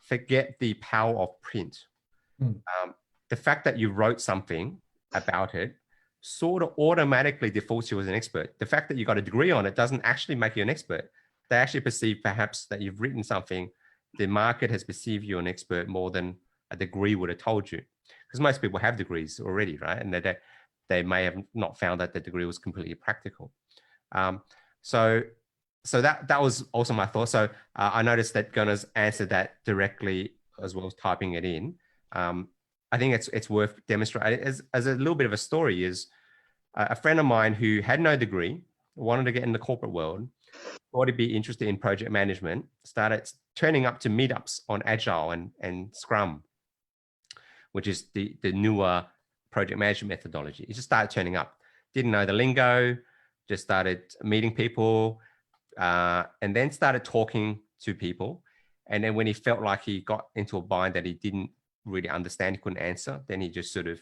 forget the power of print. The fact that you wrote something about it sort of automatically defaults you as an expert. The fact that you got a degree on it doesn't actually make you an expert. They actually perceive perhaps that you've written something, the market has perceived you an expert more than a degree would have told you. Because most people have degrees already, right? And they may have not found that the degree was completely practical. So that was also my thought. So I noticed that Gunnar's answered that directly as well as typing it in. I think it's worth demonstrating. As a little bit of a story is a friend of mine who had no degree, wanted to get in the corporate world, thought he'd be interested in project management, started turning up to meetups on Agile and Scrum, which is the newer project management methodology. He just started turning up, didn't know the lingo, just started meeting people, and then started talking to people. And then when he felt like he got into a bind that he didn't really understand, he couldn't answer, then he just sort of,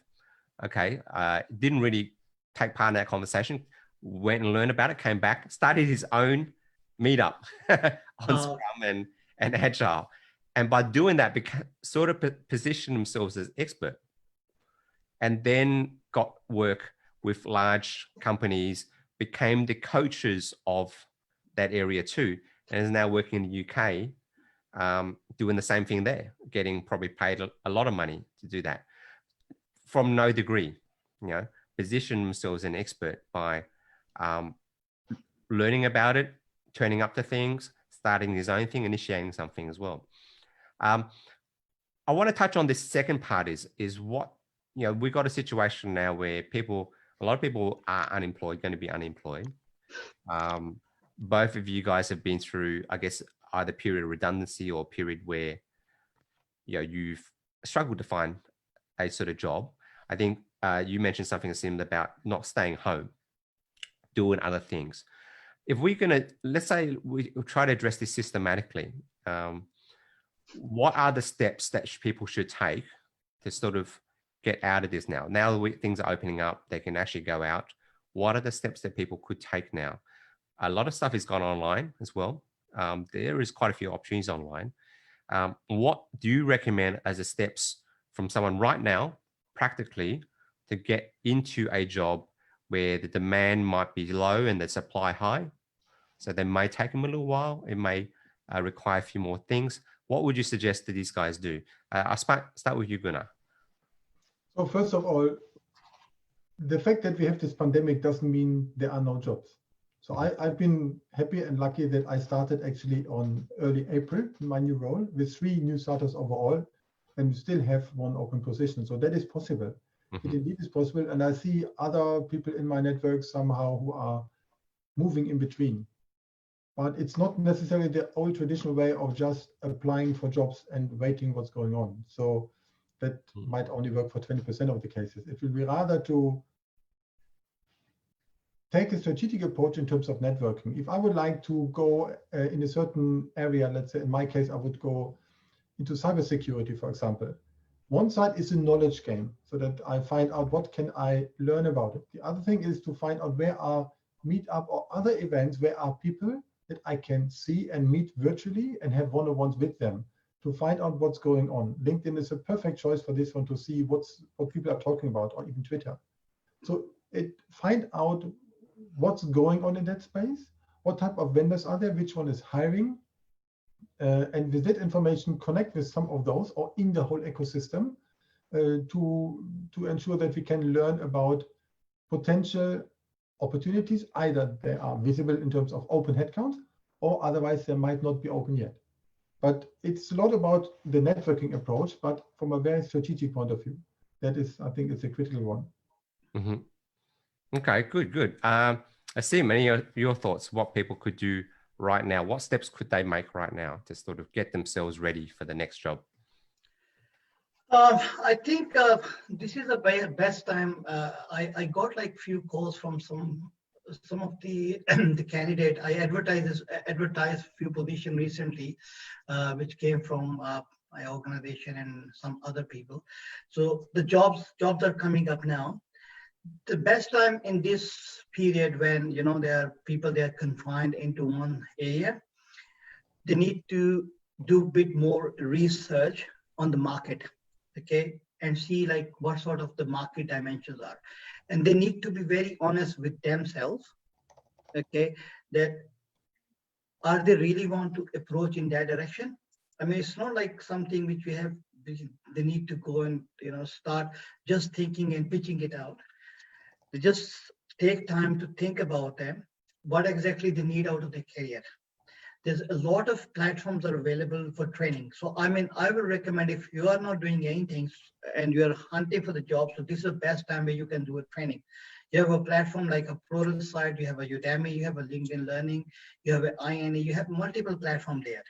didn't really take part in that conversation, went and learned about it, came back, started his own meetup on Scrum and Agile. And by doing that, sort of positioned themselves as expert, and then got work with large companies, became the coaches of that area too, and is now working in the UK, doing the same thing there, getting probably paid a lot of money to do that from no degree, position themselves as an expert by learning about it, turning up to things, starting his own thing, initiating something as well. I want to touch on this second part is what, we've got a situation now where a lot of people are unemployed, going to be unemployed. Both of you guys have been through, I guess, either period of redundancy or period where, you've struggled to find a sort of job. I think you mentioned something similar about not staying home, doing other things. If we're going to, let's say we try to address this systematically, What are the steps that people should take to sort of get out of this now? Now that things are opening up, they can actually go out. What are the steps that people could take now? A lot of stuff is gone online as well. There is quite a few opportunities online. What do you recommend as the steps from someone right now, practically, to get into a job where the demand might be low and the supply high? So they may take them a little while. It may require a few more things. What would you suggest that these guys do? I'll start with you, Gunnar. So first of all, the fact that we have this pandemic doesn't mean there are no jobs. So I've been happy and lucky that I started actually on early April in my new role with 3 new starters overall, and we still have 1 open position. So that is possible. It indeed is possible. And I see other people in my network somehow who are moving in between. But it's not necessarily the old traditional way of just applying for jobs and waiting what's going on. So that might only work for 20% of the cases. It will be rather to take a strategic approach in terms of networking. If I would like to go in a certain area, let's say in my case, I would go into cybersecurity, for example. One side is a knowledge game, so that I find out what can I learn about it. The other thing is to find out where are Meetup or other events, where are people that I can see and meet virtually and have one-on-ones with them to find out what's going on. LinkedIn is a perfect choice for this one to see what people are talking about, or even Twitter. So find out what's going on in that space, what type of vendors are there, which one is hiring, and with that information connect with some of those or in the whole ecosystem to ensure that we can learn about potential opportunities. Either they are visible in terms of open headcount, or otherwise they might not be open yet. But it's a lot about the networking approach, but from a very strategic point of view. That is, I think, it's a critical one. Okay, good. Asim, any of your thoughts, what people could do right now? What steps could they make right now to sort of get themselves ready for the next job? I think this is the best time. I got like few calls from some of the the candidate. I advertised few positions recently, which came from my organization and some other people. So the jobs are coming up now. The best time in this period when there are people they are confined into one area, they need to do a bit more research on the market, okay, and see like what sort of the market dimensions are, and they need to be very honest with themselves, okay, that are they really want to approach in that direction. I mean, it's not like something which we have, they need to go and start just thinking and pitching it out. They just take time to think about them, what exactly they need out of their career. There's a lot of platforms are available for training. So I mean, I would recommend if you are not doing anything and you are hunting for the job, so this is the best time where you can do a training. You have a platform like a Pluralsight, you have a Udemy, you have a LinkedIn Learning, you have an INA, you have multiple platforms there.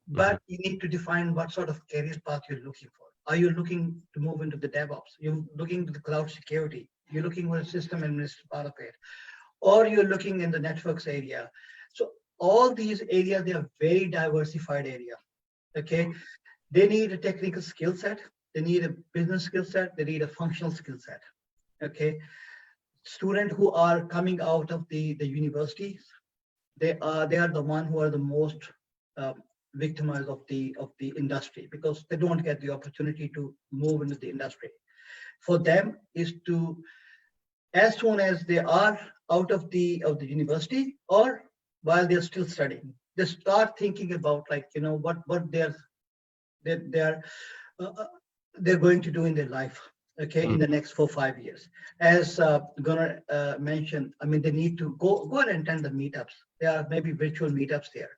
But you need to define what sort of career path you're looking for. Are you looking to move into the DevOps? You're looking to the cloud security. You're looking for a system administrator part of it. Or you're looking in the networks area. So all these areas, they are very diversified area, okay? They need a technical skill set. They need a business skill set. They need a functional skill set, okay? Students who are coming out of the universities, they are the one who are the most victimized of the industry, because they don't get the opportunity to move into the industry. For them is to, as soon as they are out of the university or while they're still studying, they start thinking about like what they're going to do in their life, okay, in the next 4 or 5 years. As Gunnar mentioned, I mean, they need to go and attend the meetups. There are maybe virtual meetups there.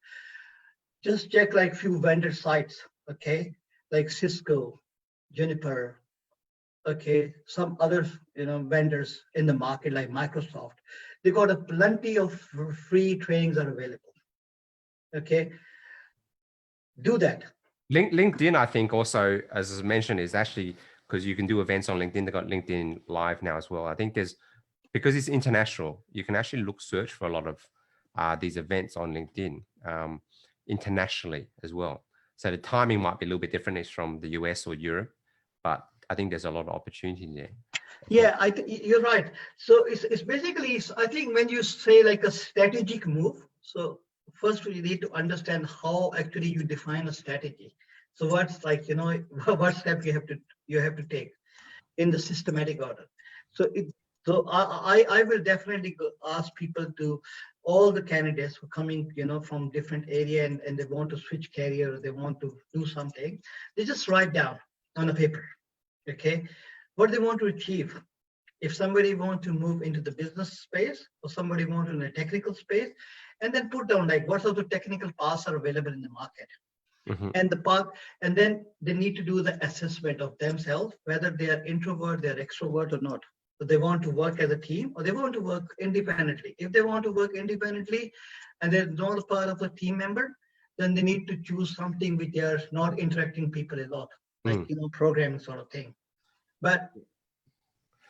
Just check like few vendor sites, okay, like Cisco, Juniper, okay, some other vendors in the market like Microsoft. They got a plenty of free trainings are available, okay. Do that. LinkedIn, I think also, as I mentioned, is actually, because you can do events on LinkedIn. They've got LinkedIn Live now as well. I think because it's international, you can actually search for a lot of these events on LinkedIn. internationally as well. So the timing might be a little bit different. It's from the US or Europe, but I think there's a lot of opportunity there. Yeah, you're right. So it's basically, I think when you say like a strategic move, so first you need to understand how actually you define a strategy. So what's like, what step you have to take in the systematic order. So I will definitely ask people to, all the candidates who are coming, from different area and they want to switch career, or they want to do something, they just write down on a paper, okay, what they want to achieve. If somebody want to move into the business space, or somebody want in a technical space, and then put down like what sort of technical paths are available in the market. And then they need to do the assessment of themselves, whether they are introvert, they're extrovert or not. So they want to work as a team, or they want to work independently. If they want to work independently and they're not a part of a team member, then they need to choose something which they are not interacting people a lot, like programming sort of thing. But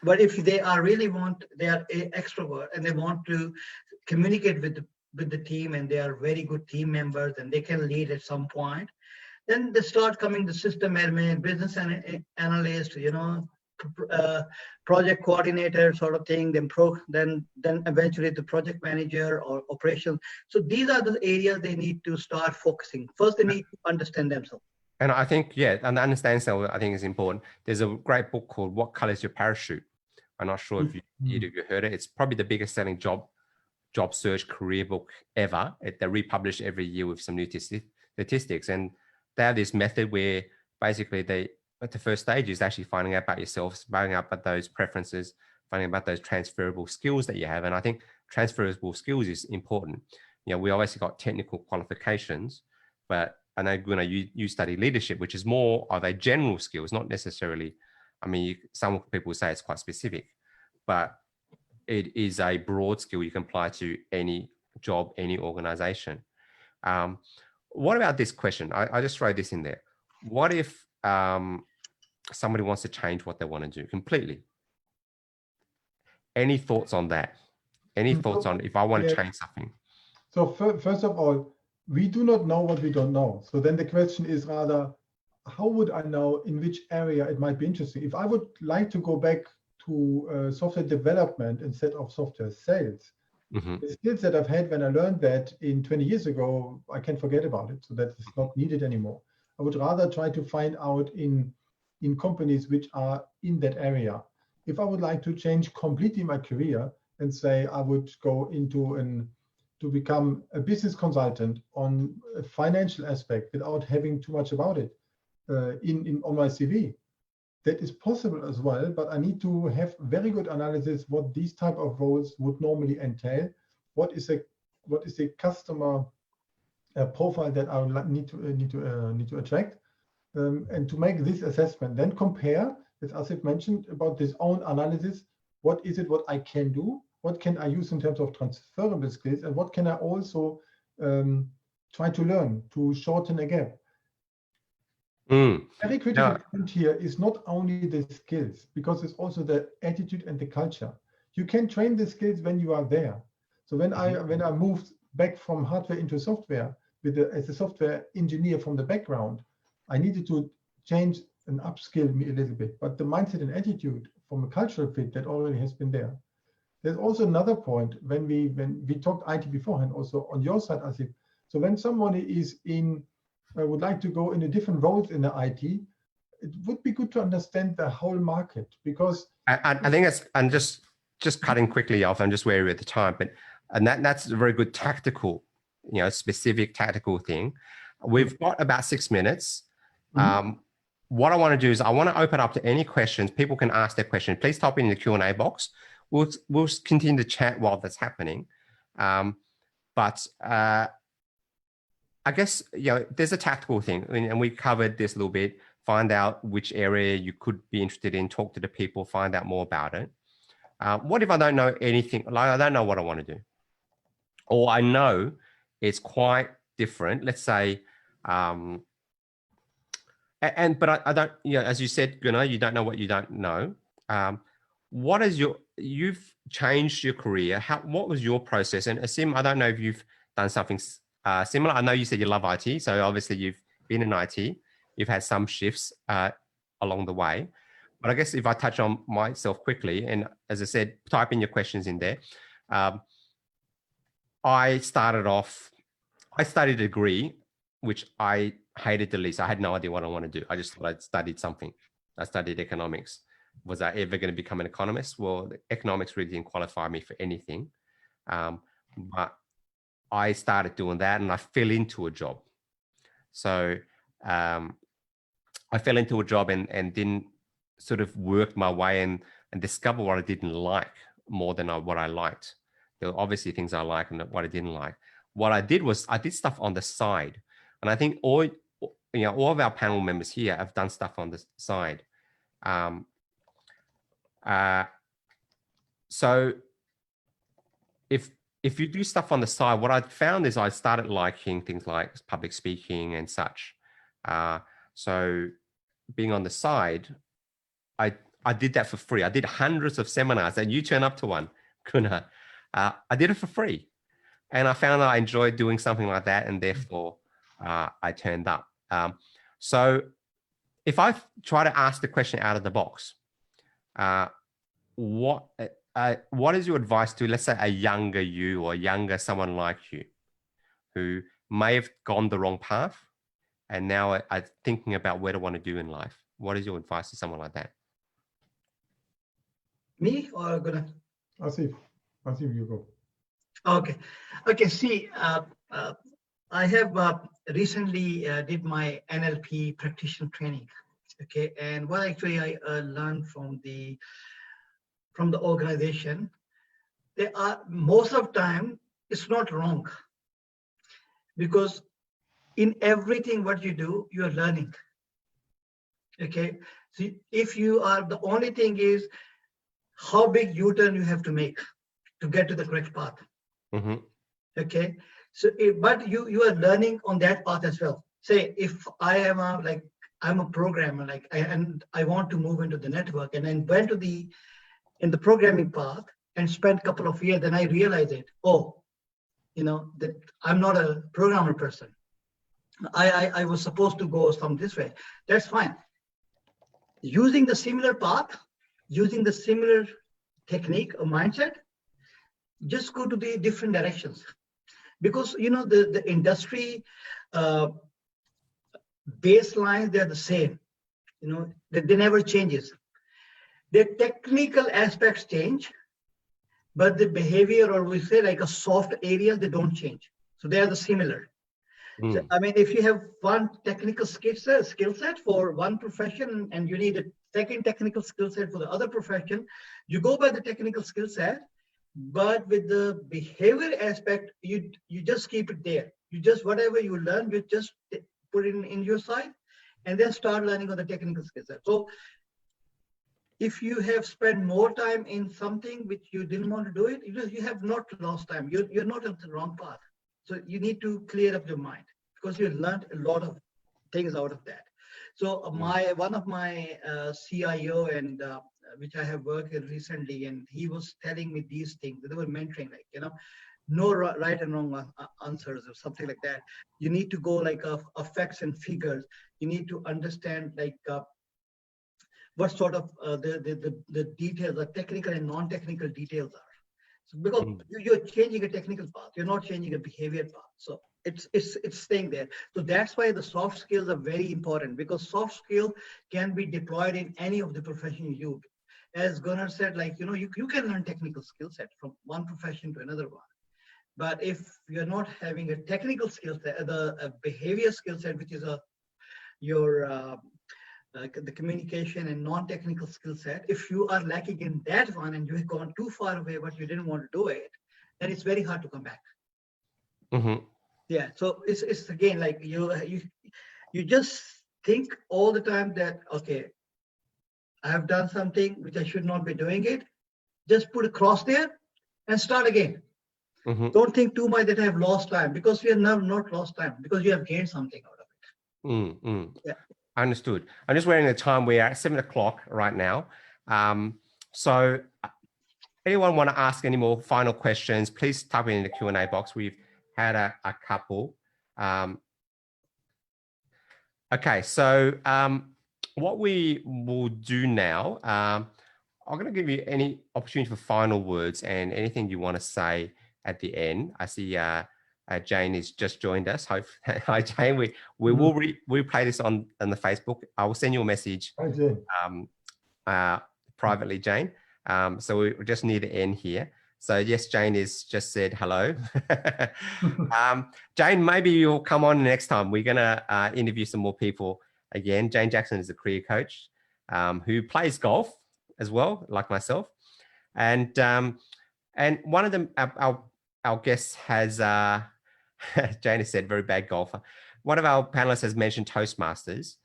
if they are they are extrovert and they want to communicate with the team, and they are very good team members and they can lead at some point, then they start coming the system admin, business analyst, project coordinator sort of thing, then eventually the project manager or operations. So these are the areas they need to start focusing. First, they need to understand themselves. And I think, and understand self, I think is important. There's a great book called What Color is Your Parachute? I'm not sure if you heard it. It's probably the biggest selling job search career book ever. They republish every year with some new statistics. And they have this method where basically at the first stage is actually finding out about yourself, finding out about those preferences, finding out about those transferable skills that you have. And I think transferable skills is important. We obviously got technical qualifications, but I know, Gunnar, you study leadership, which is more of a general skills, not necessarily, some people say it's quite specific, but it is a broad skill you can apply to any job, any organization. What about this question? I just wrote this in there. What if somebody wants to change what they want to do completely? Any thoughts on that? Any thoughts on if I want to change something? So first of all, we do not know what we don't know. So then the question is rather, how would I know in which area it might be interesting? If I would like to go back to software development instead of software sales, the skills that I've had when I learned that in 20 years ago, I can forget about it. So that is not needed anymore. I would rather try to find out in companies which are in that area. If I would like to change completely my career and say I would go into to become a business consultant on a financial aspect without having too much about it on my CV, that is possible as well, but I need to have very good analysis what these type of roles would normally entail. What is a customer profile that I would need to attract, and to make this assessment, then compare, as Asim mentioned, about this own analysis. What is it what I can do? What can I use in terms of transferable skills, and what can I also try to learn to shorten a gap? Very critical point here is not only the skills, because it's also the attitude and the culture. You can train the skills when you are there. So when I moved back from hardware into software as a software engineer from the background, I needed to change and upskill me a little bit. But the mindset and attitude from a cultural fit that already has been there. There's also another point when we talked IT beforehand, also on your side, Asim. So when somebody is would like to go in a different roles in the IT, it would be good to understand the whole market, because I think that's, and just cutting quickly off, I'm just wary at the time, but that's a very good tactical, specific tactical thing. We've got about 6 minutes. What I want to do is I want to open up to any questions. People can ask their question. Please type in the Q&A box. We'll continue to chat while that's happening. But I guess, there's a tactical thing, and we covered this a little bit. Find out which area you could be interested in, talk to the people, find out more about it. What if I don't know anything? Like, I don't know what I want to do, or I know it's quite different. Let's say, but I don't, as you said, Gunnar, you don't know what you don't know. What is you've changed your career. What was your process? And Asim, I don't know if you've done something similar. I know you said you love IT, so obviously you've been in IT. You've had some shifts along the way. But I guess if I touch on myself quickly, and as I said, type in your questions in there. I studied a degree, which I hated the least. I had no idea what I want to do. I just thought I'd studied something. I studied economics. Was I ever going to become an economist? Well, economics really didn't qualify me for anything. But I started doing that and I fell into a job. So I fell into a job and didn't sort of work my way and discover what I didn't like more than what I liked. There were obviously things I liked and what I didn't like. What I did was I did stuff on the side. And I think all of our panel members here have done stuff on the side. So if you do stuff on the side, what I found is I started liking things like public speaking and such. So being on the side, I did that for free. I did hundreds of seminars, and you turn up to one, Gunnar. I did it for free. And I found that I enjoyed doing something like that, and therefore I turned up. So if I try to ask the question out of the box, what is your advice to, let's say, a younger you or younger someone like you who may have gone the wrong path and now are thinking about what they want to do in life? What is your advice to someone like that? Me or Gunnar? Asim, you go. Okay. See, I have recently did my NLP practitioner training. Okay, and what actually I learned from the organization, they are most of the time it's not wrong, because in everything what you do, you are learning. Okay, see, if you are, the only thing is how big U-turn you have to make to get to the correct path. Mm-hmm. Okay, so but you are learning on that path as well. Say if I am I'm a programmer, and I want to move into the network, and then went to in the programming path and spent a couple of years, then I realized it. That I'm not a programmer person. I was supposed to go some this way. That's fine. Using the similar path, using the similar technique or mindset, just go to the different directions. Because the industry baselines, they're the same. They never changes. The technical aspects change, but the behavior, or we say like a soft areas, they don't change. So they are the similar. Mm. So, I mean, if you have one technical skill set for one profession, and you need a second technical skill set for the other profession, you go by the technical skill set, but with the behavior aspect, you just keep it there. You just, whatever you learn, you just put it in your side, and then start learning on the technical skill set. So if you have spent more time in something which you didn't want to do it, you have not lost time. You're not on the wrong path. So you need to clear up your mind, because you learned a lot of things out of that. So one of my CIO, and which I have worked with recently, and he was telling me these things. They were mentoring, no right and wrong answers or something like that. You need to go like facts and figures. You need to understand what sort of the details, the technical and non-technical details are. So because you're changing a technical path, you're not changing a behavior path. So it's staying there. So that's why the soft skills are very important, because soft skill can be deployed in any of the profession you do. As Gunnar said, you can learn technical skill set from one profession to another one. But if you're not having a technical skill set, the behavior skill set, which is the communication and non-technical skill set, if you are lacking in that one and you have gone too far away but you didn't want to do it, then it's very hard to come back. Mm-hmm. Yeah, so it's again like you just think all the time that, okay, I have done something which I should not be doing it. Just put a cross there and start again. Mm-hmm. Don't think too much that I have lost time, because you have not lost time, because you have gained something out of it. Mm-hmm. Yeah. Understood. I'm just wearing the time. We're at 7 o'clock right now. So anyone want to ask any more final questions, please type it in the Q&A box. We've had a couple. Okay, so what we will do now, I'm going to give you any opportunity for final words and anything you want to say at the end. I see Jane has just joined us. Hi, Jane. We will replay this on the Facebook. I will send you a message privately, Jane. So we're just near the end here. So yes, Jane is just said hello. Jane, maybe you'll come on next time. We're going to interview some more people again. Jane Jackson is a career coach who plays golf as well, like myself. And one of them, our guests has, Jane has said, very bad golfer. One of our panelists has mentioned Toastmasters.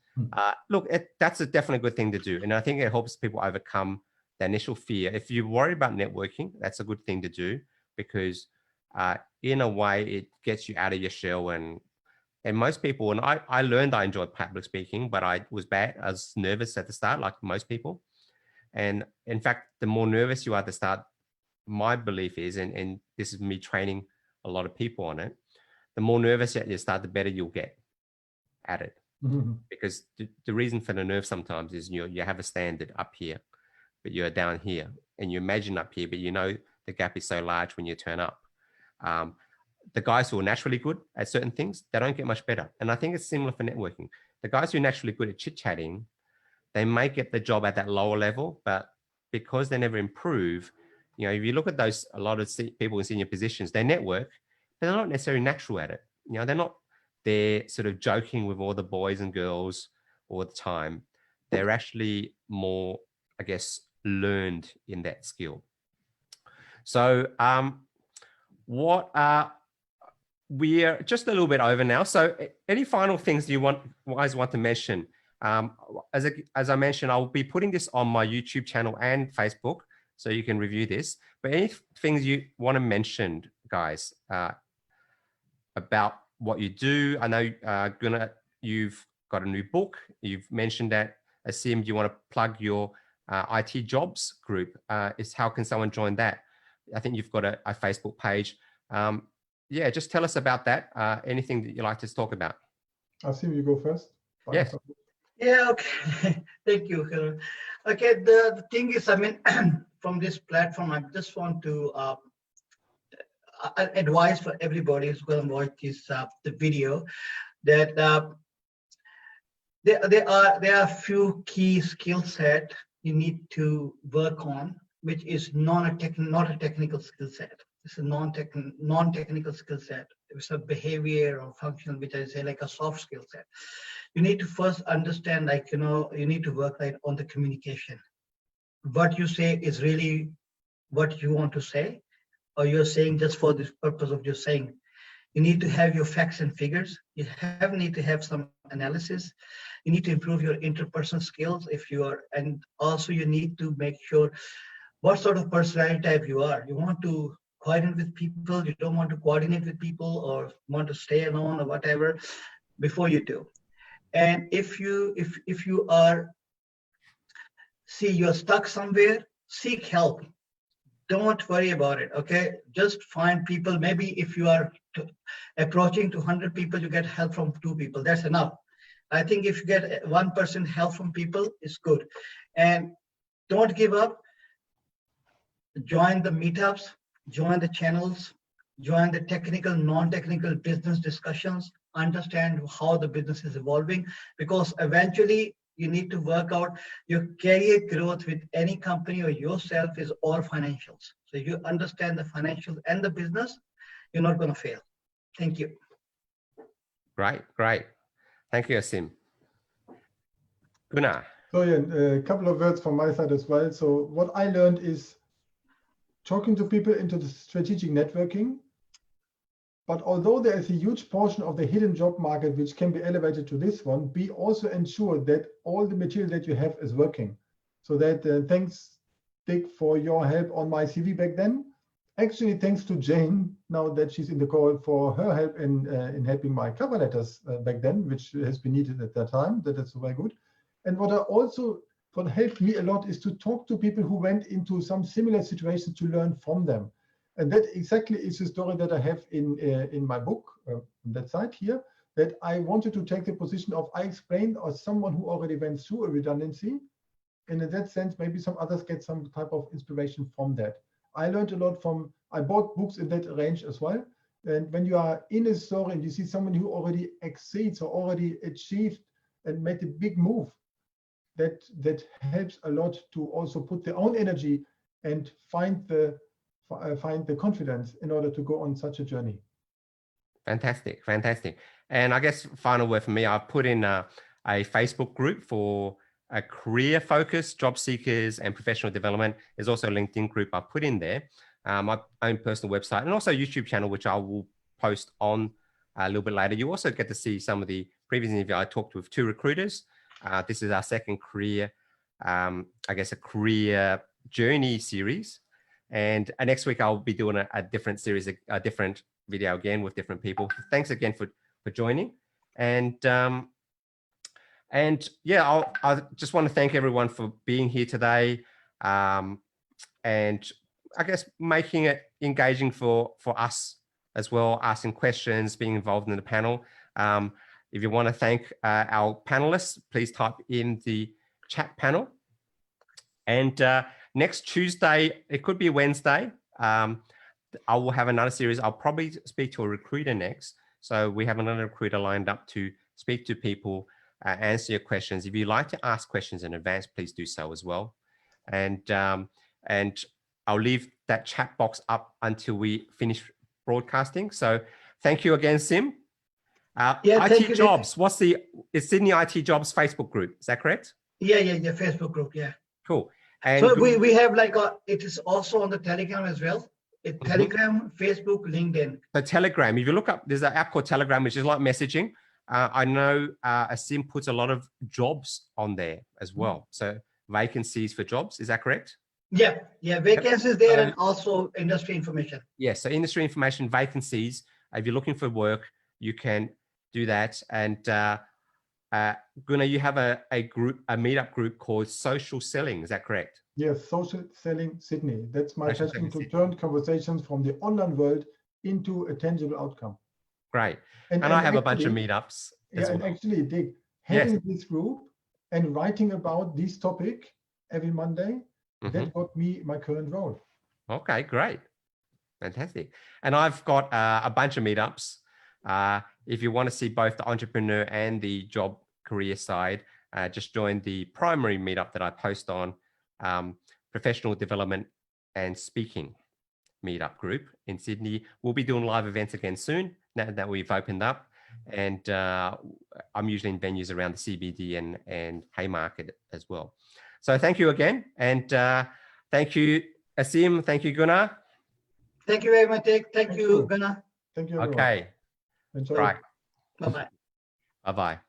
Look, that's definitely a good thing to do. And I think it helps people overcome the initial fear. If you worry about networking, that's a good thing to do, because in a way it gets you out of your shell. And most people, and I learned I enjoyed public speaking, but I was nervous at the start, like most people. And in fact, the more nervous you are at the start, my belief is, and this is me training a lot of people on it, the more nervous you start, the better you'll get at it. Because the reason for the nerve sometimes is you have a standard up here, but you're down here, and you imagine up here, but you know the gap is so large when you turn up. The guys who are naturally good at certain things, they don't get much better. And I think it's similar for networking. The guys who are naturally good at chit-chatting, they may get the job at that lower level, but because they never improve, if you look at a lot of people in senior positions, they network, but they're not necessarily natural at it. They're not there sort of joking with all the boys and girls all the time. They're actually more, I guess, learned in that skill. So we're just a little bit over now. So any final things you guys want to mention? As I mentioned, I'll be putting this on my YouTube channel and Facebook, so you can review this. But any things you want to mention, guys, about what you do? I know, Gunnar, you've got a new book. You've mentioned that. Asim, do you want to plug your IT jobs group? How can someone join that? I think you've got a Facebook page. Yeah, just tell us about that. Anything that you like to talk about? Asim, you go first. Yes. Yeah, okay. Thank you. Okay, the thing is, I mean, from this platform, I just want to advise for everybody who's going to watch this the video, that there are a few key skill set you need to work on, which is not a technical skill set. It's a non-technical skill set. It's a behavior or function, which I say like a soft skill set. You need to first understand, like, you need to work on the communication. What you say is really what you want to say, or you're saying just for the purpose of just saying. You need to have your facts and figures. You need to have some analysis. You need to improve your interpersonal skills and also you need to make sure what sort of personality type you are. You want to coordinate with people, you don't want to coordinate with people, or want to stay alone or whatever before you do. And if you are, you're stuck somewhere, seek help. Don't worry about it, okay? Just find people. Maybe if you are approaching to 100 people, you get help from 2 people. That's enough. I think if you get 1% help from people, it's good. And don't give up. Join the meetups, join the channels, join the technical, non-technical business discussions, understand how the business is evolving, because eventually you need to work out your career growth with any company or yourself is all financials. So if you understand the financials and the business, you're not going to fail. Thank you. Great. Thank you, Asim. Gunnar. So yeah, a couple of words from my side as well. So what I learned is talking to people into the strategic networking. But although there is a huge portion of the hidden job market which can be elevated to this one, be also ensure that all the material that you have is working. So that thanks, Dick, for your help on my CV back then. Actually, thanks to Jane, now that she's in the call, for her help in helping my cover letters back then, which has been needed at that time. That is very good. And what helped me a lot is to talk to people who went into some similar situations to learn from them. And that exactly is the story that I have in my book, on that side here, that I wanted to take the position of I explained as someone who already went through a redundancy. And in that sense, maybe some others get some type of inspiration from that. I learned a lot from, I bought books in that range as well. And when you are in a story and you see someone who already exceeds or already achieved and made a big move, that helps a lot to also put their own energy and find the confidence in order to go on such a journey. Fantastic, fantastic. And I guess final word for me, I've put in a Facebook group for a career focus, job seekers and professional development. There's also a LinkedIn group I put in there, my own personal website, and also a YouTube channel, which I will post on a little bit later. You also get to see some of the previous interviews I talked with 2 recruiters. This is our second career, I guess, a career journey series. And next week, I'll be doing a different series, a different video again with different people. Thanks again for joining. And yeah, I just want to thank everyone for being here today. And I guess making it engaging for us as well, asking questions, being involved in the panel. If you want to thank our panelists, please type in the chat panel. And next Tuesday, it could be Wednesday, I will have another series. I'll probably speak to a recruiter next. So we have another recruiter lined up to speak to people, answer your questions. If you'd like to ask questions in advance, please do so as well. And I'll leave that chat box up until we finish broadcasting. So thank you again, Sim. Yeah, IT Jobs, it's Sydney IT Jobs Facebook group, is that correct? Yeah, Facebook group, yeah. Cool. And so we have like it is also on the Telegram as well. It's Telegram, Facebook, LinkedIn. So Telegram, if you look up, there's an app called Telegram, which is like messaging. I know Asim puts a lot of jobs on there as well. So vacancies for jobs, is that correct? Yeah, vacancies there and also industry information. Yes, so industry information, vacancies. If you're looking for work, you can do that. And Gunnar, you have a meetup group called Social Selling, is that correct? Yes, Social Selling Sydney. That's my passion, to turn conversations from the online world into a tangible outcome. Great. And I have actually a bunch of meetups. Yeah, and actually, Dick, having this group and writing about this topic every Monday, that got me my current role. Okay, great. Fantastic. And I've got a bunch of meetups. If you want to see both the entrepreneur and the job career side, just join the primary meetup that I post on, professional development and speaking meetup group in Sydney. We'll be doing live events again soon now that we've opened up. And I'm usually in venues around the CBD and Haymarket as well. So thank you again. And thank you, Asim. Thank you, Gunnar. Thank you very much, Dick. Thank you, Gunnar. Thank you, everyone. Okay. Enjoy. Right. Bye-bye. Bye-bye.